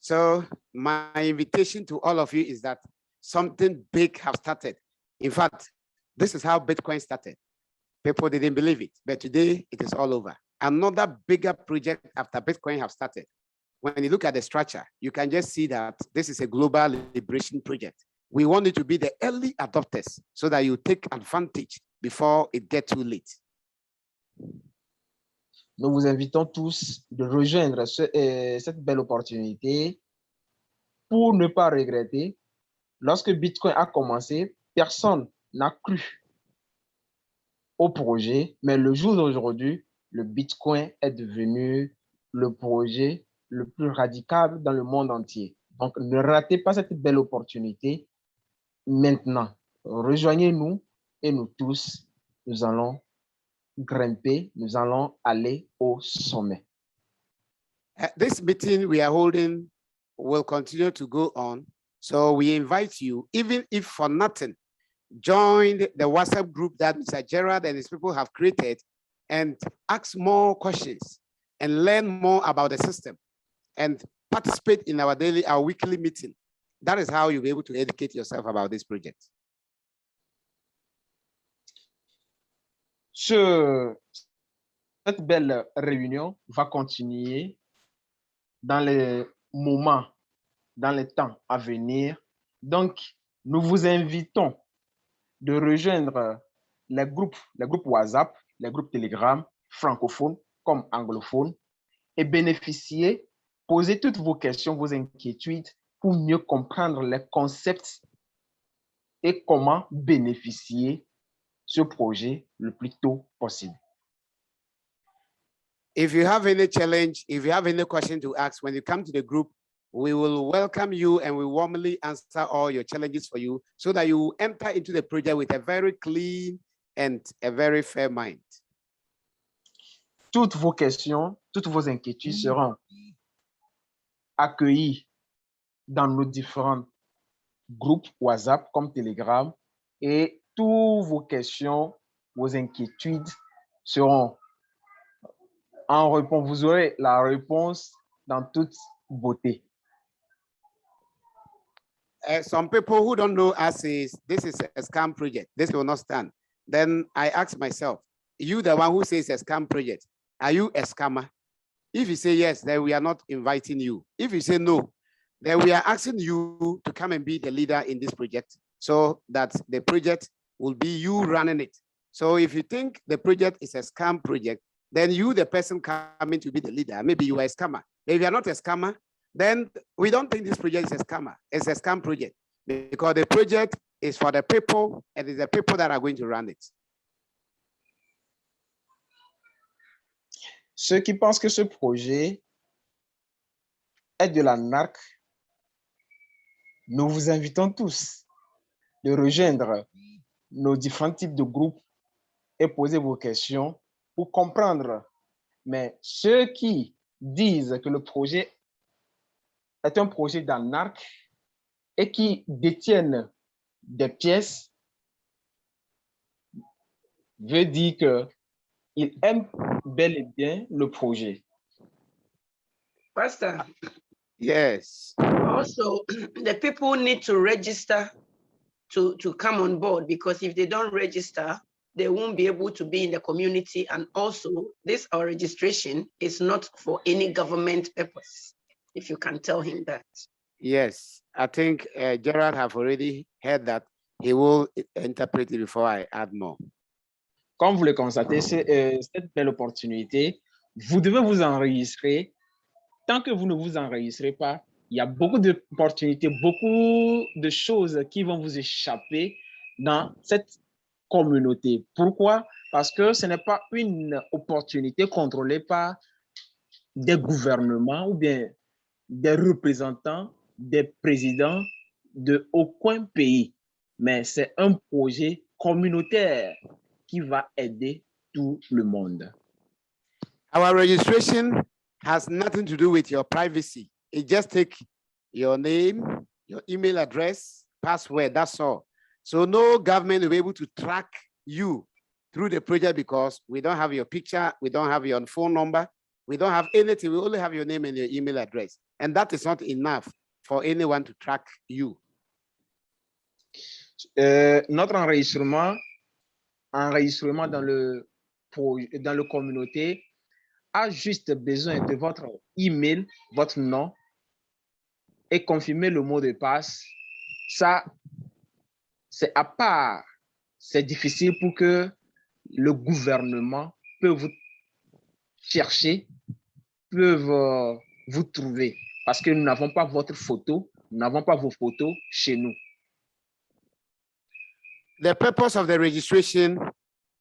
So my invitation to all of you is that something big have started. In fact, this is how Bitcoin started. People didn't believe it, but today it is all over. Another bigger project after Bitcoin have started. When you look at the structure, you can just see that this is a global liberation project. We want you to be the early adopters so that you take advantage before it gets too late. Nous vous invitons tous de rejoindre cette belle opportunité pour ne pas regretter. Lorsque Bitcoin a commencé, personne n'a cru au projet, mais le jour d'aujourd'hui, le Bitcoin est devenu le projet le plus radical dans le monde entier. Donc, ne ratez pas cette belle opportunité maintenant. Rejoignez-nous et nous tous, nous allons grimper, nous allons aller au sommet. This meeting we are holding will continue to go on. So we invite you, even if for nothing, join the WhatsApp group that Mr. Gerard and his people have created and ask more questions and learn more about the system and participate in our weekly meeting. That is how you'll be able to educate yourself about this project. Cette belle réunion va continuer dans les moments, dans les temps à venir. Donc, nous vous invitons de rejoindre les groupes WhatsApp, les groupes Telegram, francophones comme anglophones, et bénéficier, poser toutes vos questions, vos inquiétudes pour mieux comprendre les concepts et comment bénéficier ce projet le plus tôt possible. If you have any challenge, if you have any question to ask, when you come to the group, we will welcome you and we warmly answer all your challenges for you so that you enter into the project with a very clean and a very fair mind. Toutes vos questions, toutes vos inquiétudes seront accueillies dans nos différents groupes WhatsApp comme Telegram et toutes vos questions, vos inquiétudes seront en réponse. Vous aurez la réponse dans toute beauté. Some people who don't know us is this is a scam project. This will not stand. Then I ask myself, you the one who says a scam project, are you a scammer? If you say yes, then we are not inviting you. If you say no, then we are asking you to come and be the leader in this project so that the project will be you running it. So if you think the project is a scam project, then you, the person coming to be the leader, maybe you are a scammer. If you are not a scammer, then we don't think this project is a scammer. It's a scam project because the project is for the people and it's the people that are going to run it. Ceux qui pensent que ce projet est de la NARC, nous vous invitons tous de rejoindre nos différents types de groupes et poser vos questions pour comprendre. Mais ceux qui disent que le projet est un projet d'ANARC et qui détiennent des pièces, veut dire qu'ils aiment bel et bien le projet. Pastor, Yes. also the people need to register to come on board, because if they don't register, they won't be able to be in the community. And also this, our registration is not for any government purpose, if you can tell him that. Yes, I think Gerard have already heard that. He will interpret it before I add more. Comme vous le constatez, c'est cette belle opportunité. Vous devez vous enregistrer. Tant que vous ne vous enregistrez pas, il y a beaucoup d'opportunités, beaucoup de choses qui vont vous échapper dans cette communauté. Pourquoi? Parce que ce n'est pas une opportunité contrôlée par des gouvernements ou bien des représentants, des présidents de aucun pays, mais c'est un projet communautaire qui va aider tout le monde. Our registration has nothing to do with your privacy. It just take your name, your email address, password, that's all. So no government will be able to track you through the project because we don't have your picture, we don't have your phone number, we don't have anything, we only have your name and your email address. And that is not enough for anyone to track you. Notre enregistrement dans le communauté a juste besoin de votre email, votre nom et confirmer le mot de passe. Ça, c'est à part. C'est difficile pour que le gouvernement peut vous chercher, peuvent vous trouver parce que nous n'avons pas votre photo, nous n'avons pas vos photos chez nous. The purpose of the registration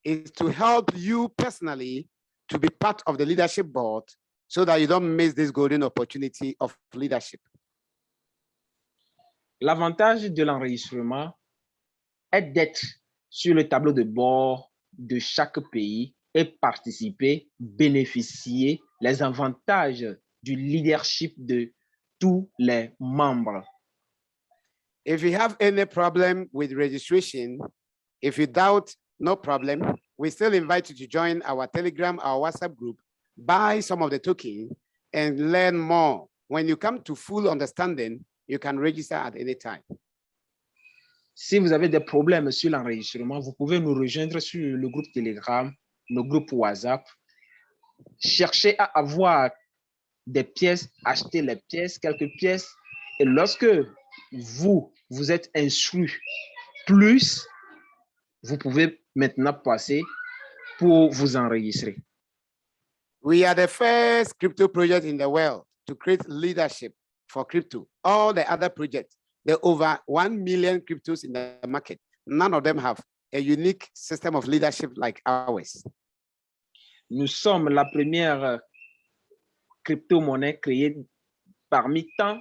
is to help you personally to be part of the leadership board so that you don't miss this golden opportunity of leadership. L'avantage de l'enregistrement est d'être sur le tableau de bord de chaque pays et participer, bénéficier les avantages du leadership de tous les membres. If you have any problem with registration, if you doubt, no problem. We still invite you to join our Telegram, our WhatsApp group, buy some of the token and learn more. When you come to full understanding, you can register at any time. Si vous avez des problèmes sur l'enregistrement, vous pouvez nous rejoindre sur le groupe Telegram, nos groupes WhatsApp. Cherchez à avoir des pièces, acheter les pièces, quelques pièces. Et lorsque vous êtes instruit plus, vous pouvez maintenant passer pour vous enregistrer. We are the first crypto project in the world to create leadership for crypto. All the other projects, there are over 1 million cryptos in the market. None of them have a unique system of leadership like ours. Nous sommes la première crypto-monnaie créée parmi tant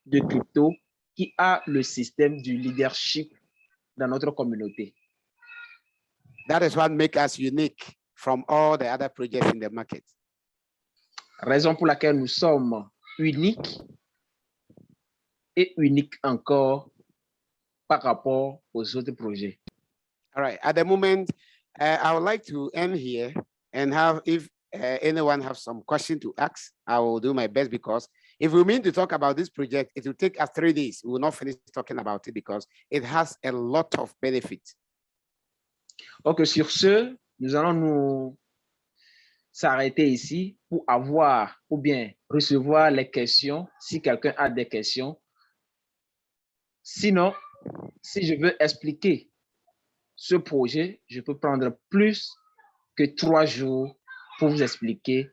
de cryptos qui a le système du leadership dans notre communauté. That is what makes us unique from all the other projects in the market. Raison pour laquelle nous sommes uniques et uniques encore par rapport aux autres projets. All right. At the moment, I would like to end here and have, if anyone have some question to ask, I will do my best, because if we mean to talk about this project, it will take us 3 days. We will not finish talking about it because it has a lot of benefits. Ok, sur ce, nous allons nous s'arrêter ici pour avoir ou bien recevoir les questions si quelqu'un a des questions. Sinon, si je veux expliquer ce projet, je peux prendre plus que 3 jours pour vous expliquer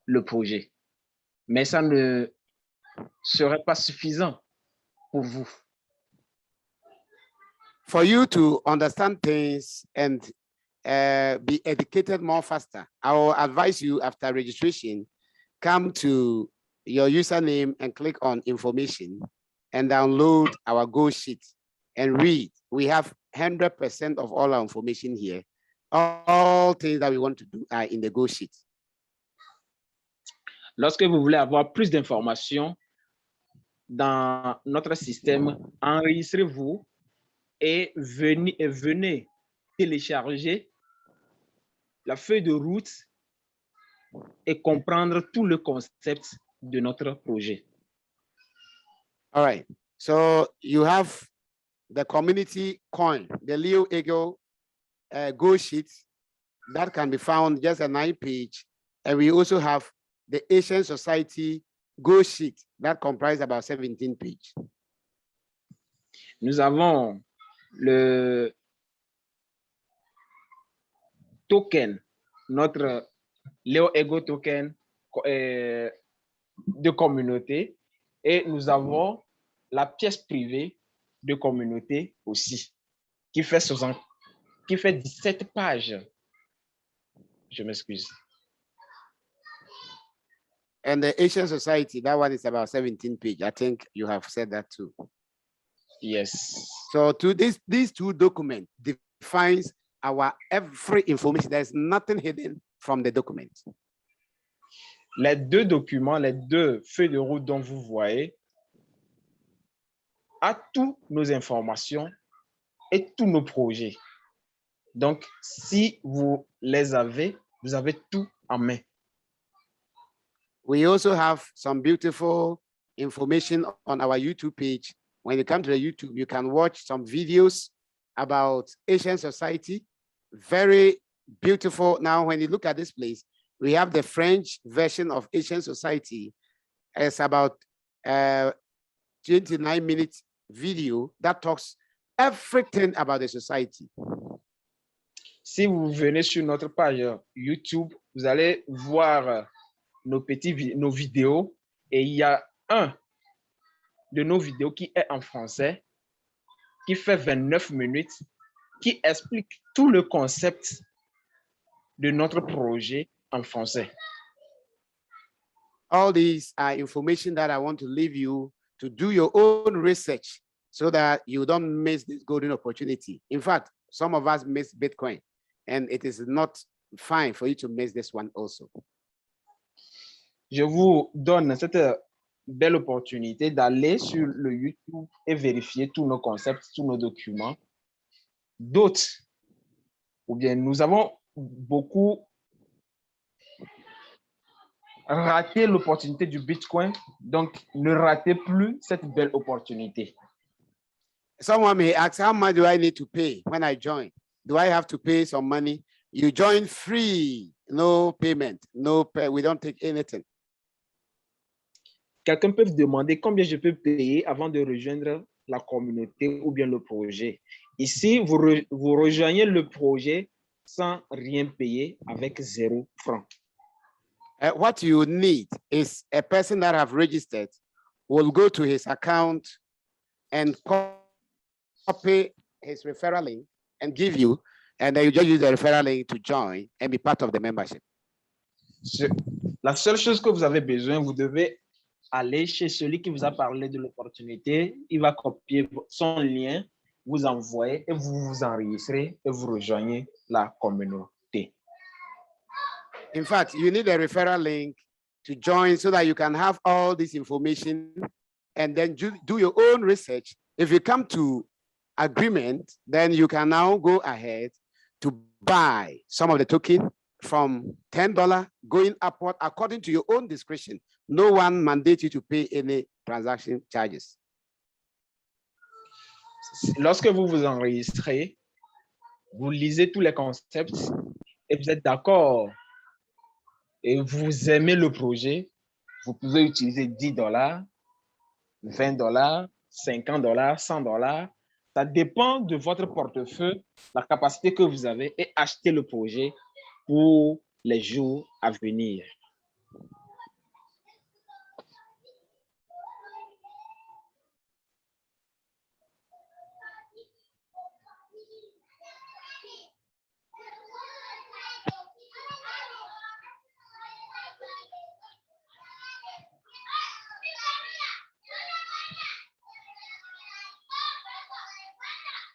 le projet. Mais ça ne serait pas suffisant pour vous. For you to understand things and be educated more faster, I will advise you after registration, come to your username and click on information and download our Go sheet and read. We have 100% of all our information here. All things that we want to do are in the Go sheet. Lorsque vous voulez avoir plus d'informations dans notre système, enregistrez-vous et venez télécharger la feuille de route et comprendre tout le concept de notre projet. All right. So you have the community coin, the Leo Eagle Go sheet that can be found just a 9-page. And we also have the Asian Society Go sheet that comprises about 17 pages. Nous avons le token, notre Leo Ego token de communauté, et nous avons la pièce privée de communauté aussi, qui fait 17 pages. Je m'excuse. And the Asian Society, that one is about 17 pages. I think you have said that too. Yes. So to these 2 documents defines our every information. There's nothing hidden from the document. Les 2 documents, les 2 feuilles de route dont vous voyez, a toutes nos informations et tous nos projets. Donc, si vous les avez, vous avez tout en main. We also have some beautiful information on our YouTube page. When you come to the YouTube, you can watch some videos about Asian Society. Very beautiful. Now, when you look at this place, we have the French version of Asian Society. It's about 29-minute video that talks everything about the society. Si vous venez sur notre page YouTube, vous allez voir nos vidéos, et il y a un de nos vidéos qui est en français, qui fait 29 minutes, qui explique tout le concept de notre projet en français. All these are information that I want to leave you to do your own research so that you don't miss this golden opportunity. In fact, some of us miss Bitcoin, and it is not fine for you to miss this one also. Je vous donne cette belle opportunité d'aller sur le YouTube et vérifier tous nos concepts, tous nos documents. D'autres, ou bien nous avons beaucoup raté l'opportunité du Bitcoin, donc ne ratez plus cette belle opportunité. Someone may ask, how much do I need to pay when I join? Do I have to pay some money? You join free, no payment, we don't take anything. Quelqu'un peut demander combien je peux payer avant de rejoindre la communauté ou bien le projet. Ici, vous rejoignez le projet sans rien payer, avec 0 francs. What you need is a person that have registered will go to his account and copy his referral link and give you, and then you just use the referral link to join and be part of the membership. La seule chose que vous avez besoin, vous devez aller chez celui qui vous a parlé de l'opportunité. Il va copier son lien, vous envoyer et vous vous enregistrez et vous rejoignez la communauté. In fact, you need a referral link to join so that you can have all this information and then do your own research. If you come to agreement, then you can now go ahead to buy some of the token from $10 going upward according to your own discretion. No one mandates you to pay any transaction charges. Lorsque vous vous enregistrez, vous lisez tous les concepts et vous êtes d'accord et vous aimez le projet, vous pouvez utiliser $10, $20, $50, $100. Ça dépend de votre portefeuille, la capacité que vous avez et acheter le projet pour les jours à venir.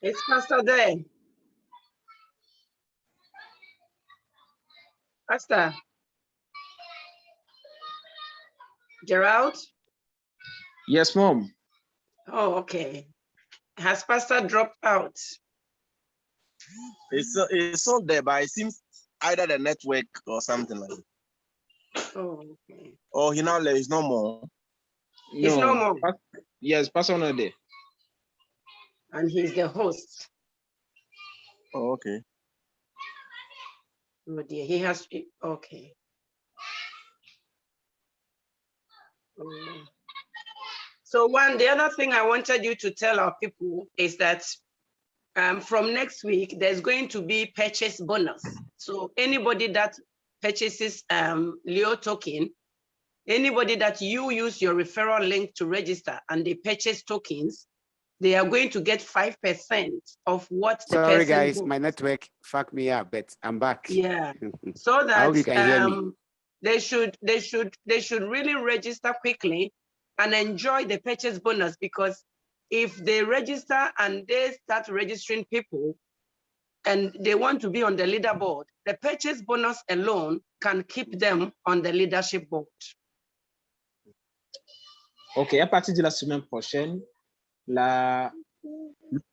Is Pastor there? Pastor? Gerald? Yes, mom. Oh, okay. Has Pastor dropped out? It's not there, but it seems either the network or something like that. Oh, okay. Oh, he now is no more. He's no more. Yes, Pastor not there. And he's the host. Oh, okay. Oh dear, he has, okay. Oh. So the other thing I wanted you to tell our people is that from next week, there's going to be purchase bonus. So anybody that purchases Leo token, anybody that you use your referral link to register and they purchase tokens, they are going to get 5% of what the Sorry, person guys, bought. my network fucked me up, but I'm back. Yeah, so I hope you can hear that me. they should really register quickly and enjoy the purchase bonus, because if they register and they start registering people and they want to be on the leaderboard, the purchase bonus alone can keep them on the leadership board. OK, à partir de la semaine prochaine, le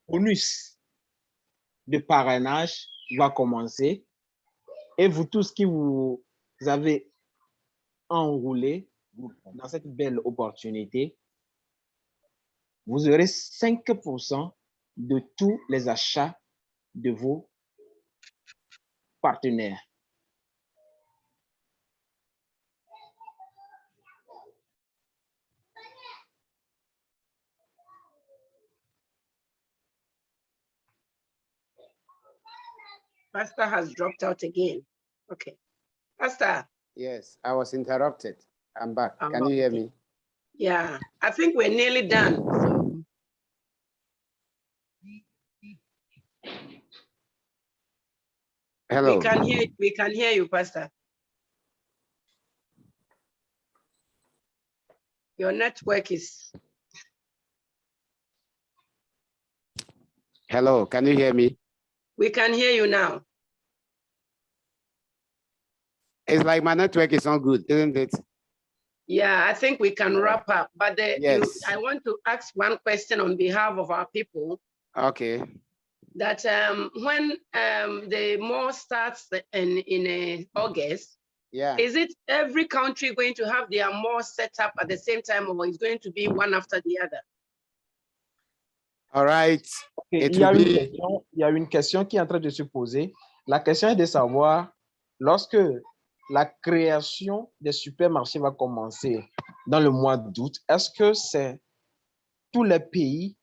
bonus de parrainage va commencer et vous tous qui vous avez enroulé dans cette belle opportunité, vous aurez 5% de tous les achats de vos partenaires. Pastor has dropped out again. Okay. Pastor. Yes, I was interrupted. I'm back. Can you hear me? Yeah, I think we're nearly done. So. Hello. We can hear you, Pastor. Your network is. Hello, can you hear me? We can hear you now. It's like my network is not good, isn't it? Yeah, I think we can wrap up. But yes. I want to ask one question on behalf of our people. Okay. That when the mall starts in August, yeah, is it every country going to have their mall set up at the same time, or is going to be one after the other? All right. Okay. Il y a une question qui est en train de se poser. La question est de savoir, lorsque la création des supermarchés va commencer dans le mois d'août, est-ce que c'est tous les pays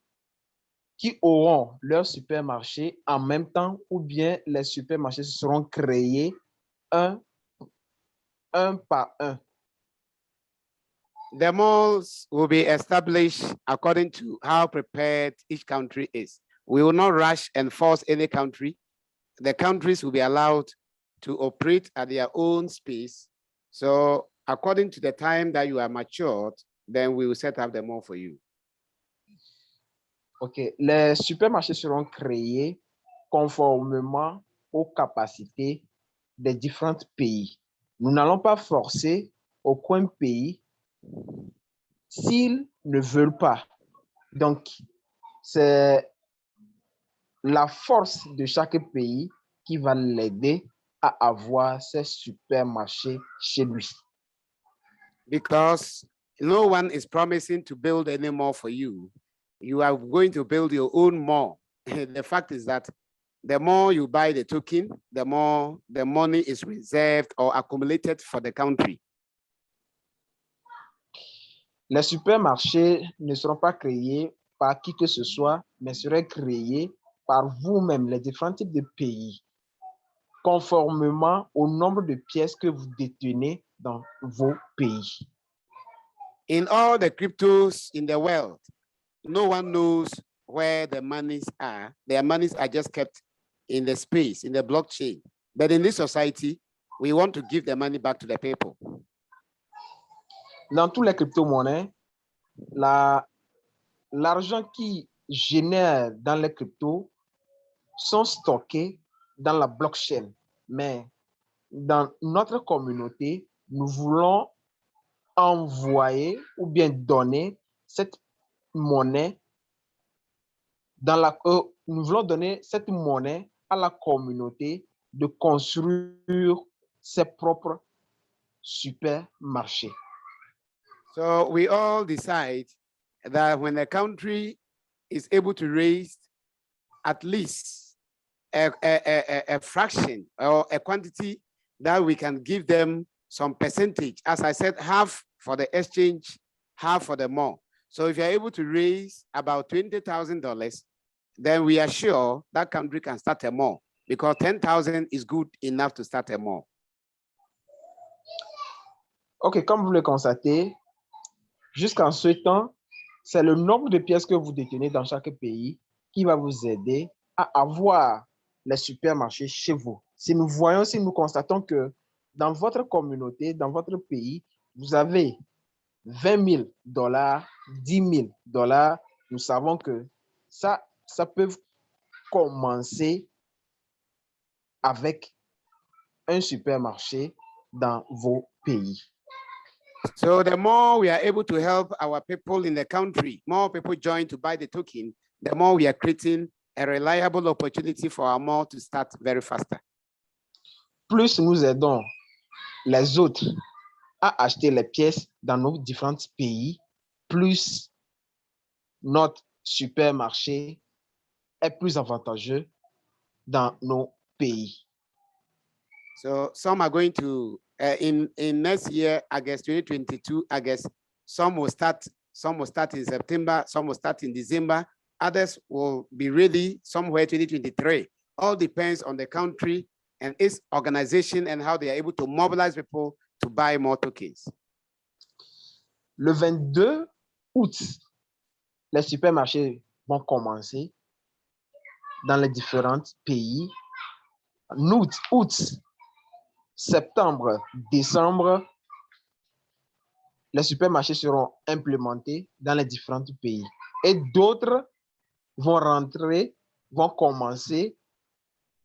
qui auront leur supermarché en même temps, ou bien les supermarchés seront créés un par un? The malls will be established according to how prepared each country is. We will not rush and force any country. The countries will be allowed to operate at their own space. So according to the time that you are matured, then we will set up the mall for you. OK. Les supermarchés seront créés conformément aux capacités des différents pays. Nous n'allons pas forcer aucun pays s'ils ne veulent pas. Donc, c'est la force de chaque pays qui va l'aider à avoir ces supermarchés chez lui. Because no one is promising to build any more for you. You are going to build your own more. The fact is that the more you buy the token, the more the money is reserved or accumulated for the country. Les supermarchés ne seront pas créés par qui que ce soit, mais seraient créés par vous-même, les différents types de pays, conformément au nombre de pièces que vous détenez dans vos pays. In all the cryptos in the world, no one knows where the monies are. Their monies are just kept in the space, in the blockchain. But in this society, we want to give the money back to the people. Dans tous les crypto-monnaies, l'argent qui génère dans les cryptos sont stockés dans la blockchain. Mais dans notre communauté, nous voulons envoyer ou bien donner cette monnaie nous voulons donner cette monnaie à la communauté de construire ses propres supermarchés. So we all decide that when a country is able to raise at least a fraction or a quantity that we can give them some percentage, as I said, half for the exchange, half for the more. So if you're able to raise about $20,000, then we are sure that country can start a more, because 10,000 is good enough to start a more. OK, comme vous le constatez, jusqu'en ce temps, c'est le nombre de pièces que vous détenez dans chaque pays qui va vous aider à avoir les supermarchés chez vous. Si nous constatons que dans votre communauté, dans votre pays, vous avez $20,000, $10,000, nous savons que ça peut commencer avec un supermarché dans vos pays. So the more we are able to help our people in the country, more people join to buy the token, the more we are creating a reliable opportunity for our more to start very faster. Plus nous aidons les autres à acheter les pièces dans nos différents pays, plus notre supermarché est plus avantageux dans nos pays. So some are going to, in next year, August 2022, August, some will start in September, some will start in December, others will be ready somewhere 2023. All depends on the country and its organization and how they are able to mobilize people to buy more tokens. Le 22 août, les supermarchés vont commencer dans les différents pays. Août, septembre, décembre, les supermarchés seront implémentés dans les différents pays. Et d'autres vont commencer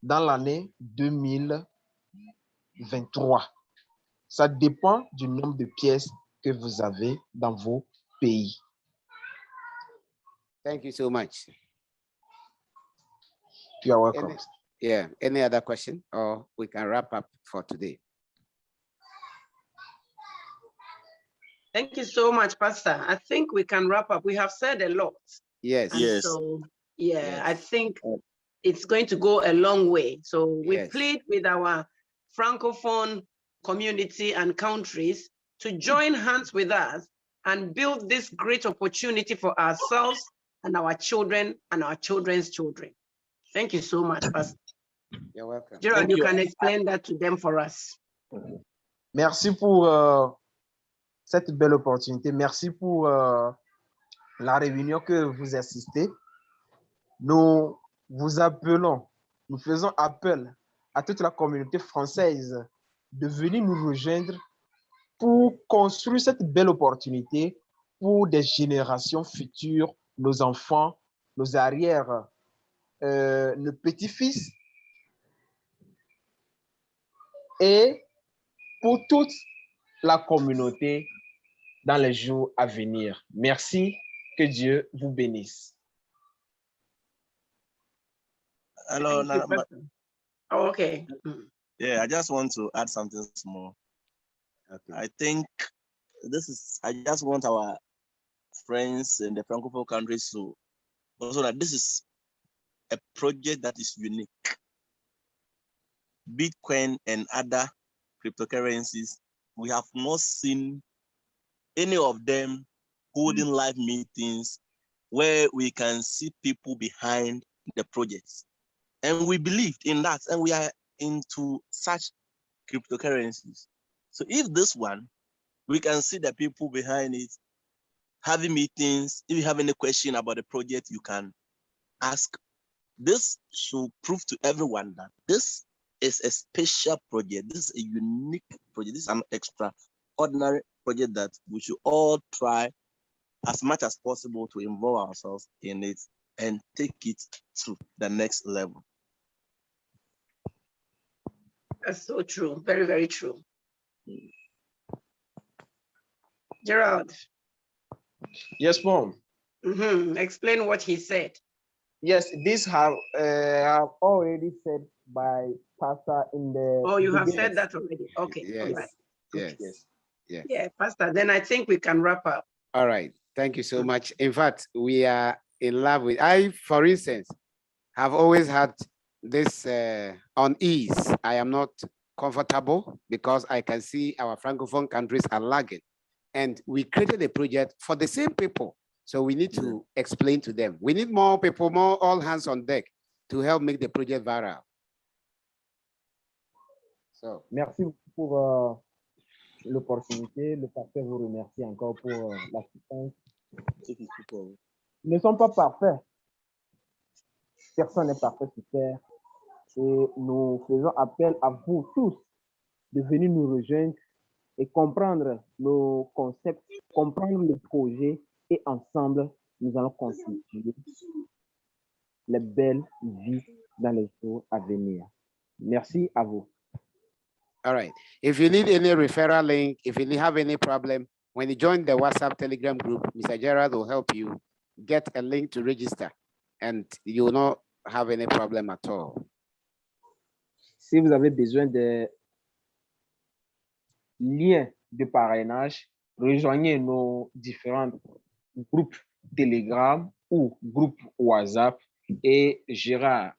dans l'année 2023. Ça dépend du nombre de pièces que vous avez dans vos pays. Thank you so much. You are welcome. Any other question, or we can wrap up for today? Thank you so much, Pastor. I think we can wrap up. We have said a lot. Yes. Yes. So, Yes. I think it's going to go a long way. So we Yes. plead with our Francophone community and countries to join hands with us and build this great opportunity for ourselves and our children and our children's children. Thank you so much, Pastor. You're welcome. Gerald, Thank you you. can explain that to them for us. Merci pour cette belle opportunité. Merci pour la réunion que vous assistez. Nous vous appelons, nous faisons appel à toute la communauté française de venir nous rejoindre pour construire cette belle opportunité pour des générations futures, nos enfants, nos arrières, nos petits-fils et pour toute la communauté dans les jours à venir. Merci, que Dieu vous bénisse. Hello, Thank you, Pastor. Oh, okay. yeah, I just want to add something small. Okay. I think I just want our friends in the Francophone countries to also that this is a project that is unique. Bitcoin and other cryptocurrencies, we have not seen any of them holding live meetings where we can see people behind the projects. And we believed in that, and we are into such cryptocurrencies. So if this one, we can see the people behind it, having meetings. If you have any question about the project, you can ask. This should prove to everyone that this is a special project. This is a unique project. This is an extraordinary project that we should all try as much as possible to involve ourselves in it and take it to the next level. That's so true. Very, very true. Gerald. Yes, Mom. Explain what he said. Yes, this have already said by Pastor in the. Oh, you have beginning. said that already. Okay. Yes. All right. Yes. Yeah, Pastor. Then I think we can wrap up. All right. Thank you so much. In fact, we are in love with. I, for instance, have always had this unease. I am not comfortable because I can see our Francophone countries are lagging. And we created a project for the same people. So we need to explain to them. We need more people, more all hands on deck to help make the project viral. So, merci pour l'opportunité. Le pasteur vous remercie encore pour l'assistance. Ils ne sont pas parfaits. Personne n'est parfait sur terre. Et nous faisons appel à vous tous de venir nous rejoindre et comprendre nos concepts, comprendre le projet et ensemble, nous allons constituer les belles vies dans les jours à venir. Merci à vous. all right. If you need any referral link, if you have any problem, when you join the WhatsApp Telegram group, Mr. Gerald will help you get a link to register and you will not have any problem at all. Si vous avez besoin de liens de parrainage, rejoignez nos différents groupes Telegram ou groupes WhatsApp et Gérard,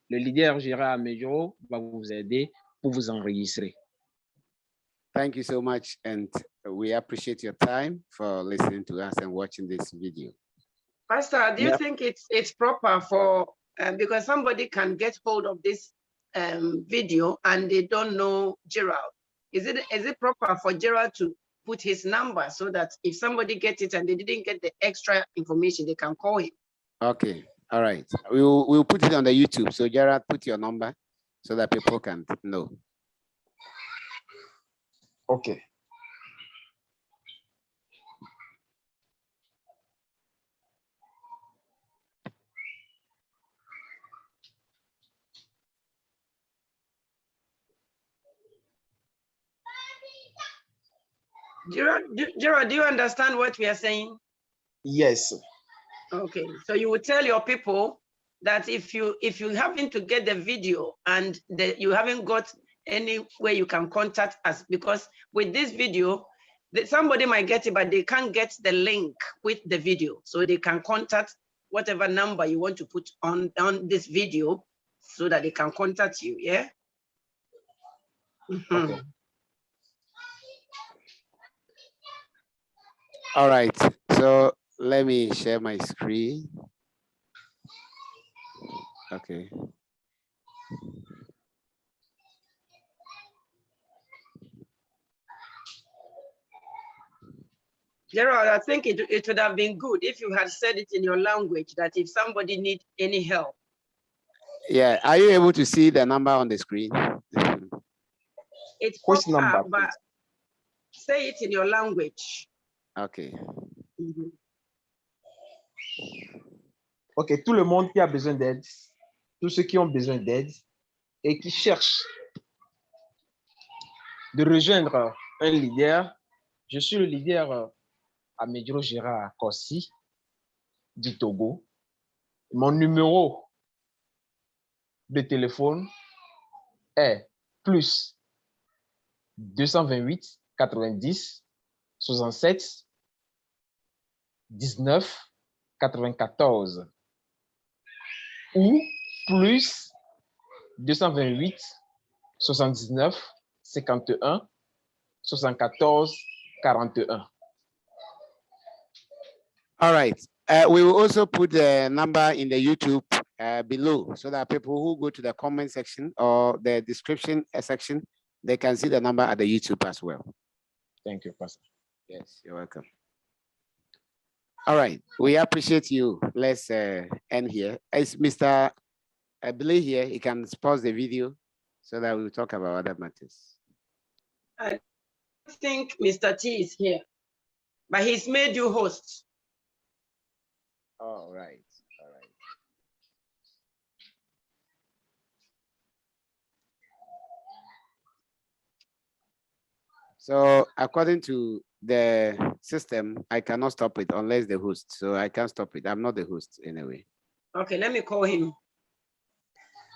le leader Gérard Medjoro va vous aider pour vous enregistrer. Thank you so much, and we appreciate your time for listening to us and watching this video. Pastor, do you think it's proper for, because somebody can get hold of this video and they don't know Gerald? Is it proper for Gerald to put his number so that if somebody gets it and they didn't get the extra information, they can call him? Okay, all right. We'll put it on the YouTube. So Gerald, put your number so that people can know. Okay. Gerald, do you understand what we are saying? Yes. Okay, so you will tell your people that if you happen to get the video and you haven't got any way you can contact us, because with this video, somebody might get it, but they can't get the link with the video. So they can contact whatever number you want to put on this video so that they can contact you, yeah? Okay. All right, so let me share my screen. Okay. Gerald, I think it would have been good if you had said it in your language, that if somebody needs any help. Yeah, are you able to see the number on the screen? It's Which number, but say it in your language. Okay. Ok, tout le monde qui a besoin d'aide, tous ceux qui ont besoin d'aide et qui cherchent de rejoindre un leader. Je suis le leader Amedjoro Gérard Kossi du Togo. Mon numéro de téléphone est plus 228 90 67 19 94 ou plus 228 79 51 74 41. All right. We will also put the number in the YouTube below so that people who go to the comment section or the description section, they can see the number at the YouTube as well. Thank you, Pastor. Yes, you're welcome. All right. We appreciate you. Let's end here. Is Mr. Billy here? He can pause the video so that we'll talk about other matters. I think Mr. T is here, but he's made you host. All right. All right. So according to the system, I cannot stop it unless the host. So I can't stop it. I'm not the host anyway. Okay, let me call him.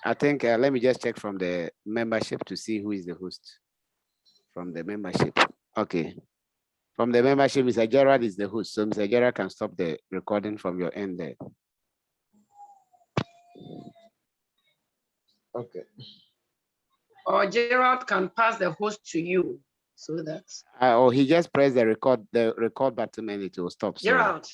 I think let me just check from the membership to see who is the host from the membership. Okay. From the membership, Mr. Gerard is the host. So Mr. Gerard can stop the recording from your end there. Okay. Or Gerald can pass the host to you so that. Or he just press the record button and it will stop. So. Gerald.